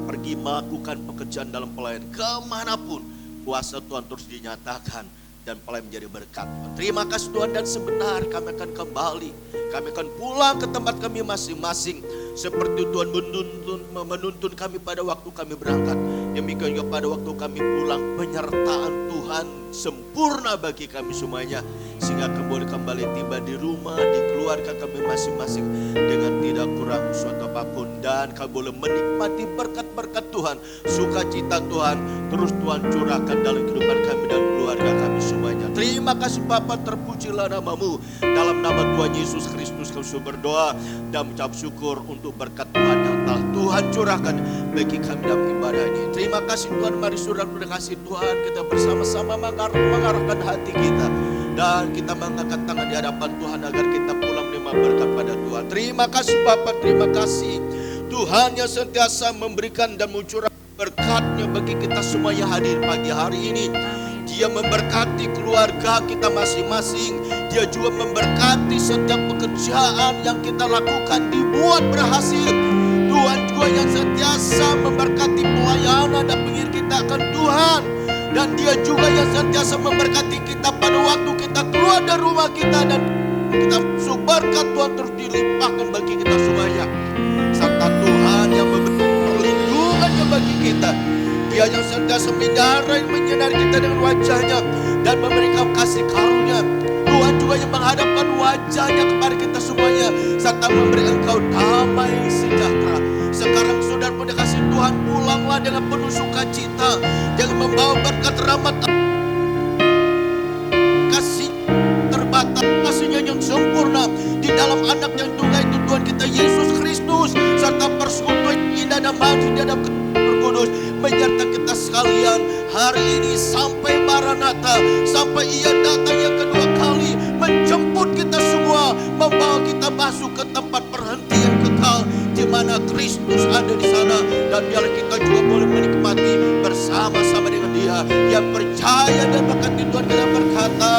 pergi melakukan pekerjaan dalam pelayanan kemanapun, kuasa Tuhan terus dinyatakan dan pelayan menjadi berkat. Terima kasih Tuhan, dan sebentar kami akan kembali. Kami akan pulang ke tempat kami masing-masing. Seperti Tuhan menuntun kami pada waktu kami berangkat. Demikian juga pada waktu kami pulang, penyertaan Tuhan sempurna bagi kami semuanya. Sehingga kami boleh kembali tiba di rumah, di keluarga kami masing-masing dengan tidak kurang suatu apapun. Dan kami boleh menikmati berkat-berkat Tuhan, sukacita Tuhan, terus Tuhan curahkan dalam kehidupan kami dan keluarga kami semuanya. Terima kasih Bapa, terpujilah nama-Mu. Dalam nama Tuhan Yesus Kristus kami berdoa dan mengucap syukur untuk berkat Tuhan yang telah Tuhan curahkan bagi kami dalam ibadah ini. Terima kasih Tuhan, mari saudara kasih Tuhan, kita bersama-sama mengarahkan hati kita. Dan kita mengangkat tangan di hadapan Tuhan agar kita pulang menerima berkat pada Tuhan. Terima kasih Bapa, terima kasih Tuhan yang sentiasa memberikan dan mencurahkan berkat-Nya bagi kita semua yang hadir pagi hari ini. Dia memberkati keluarga kita masing-masing. Dia juga memberkati setiap pekerjaan yang kita lakukan dibuat berhasil. Tuhan juga yang sentiasa memberkati pelayanan dan pengiring kita akan Tuhan. Dan Dia juga yang sentiasa memberkati kita pada waktu kita keluar dari rumah kita, dan kita berkat Tuhan terus dilimpahkan bagi kita semuanya. Serta Tuhan yang memberikan perlindungannya bagi kita. Dia yang sentiasa menyinari kita dengan wajah-Nya dan memberikan kasih karunia. Tuhan juga yang menghadapkan wajah-Nya kepada kita semuanya, serta memberi engkau damai sejahtera. Sekarang saudara pada kasih Tuhan, pulanglah dengan penuh sukacita, dengan membawa berkat rahmat kasih terbatas, kasih-Nya yang sempurna di dalam anak yang tunggal itu Tuhan kita Yesus Kristus, serta persekutuan indah dan manis di dalam Kudus menyertai kita sekalian hari ini sampai Maranatha, sampai Ia datang yang kedua kali menjemput kita semua, membawa kita masuk ke tempat perhentian kekal di mana Kristus ada di sana. Dan biarlah kita juga boleh menikmati bersama-sama dengan Dia yang percaya dan berkati Tuhan. Kita berkata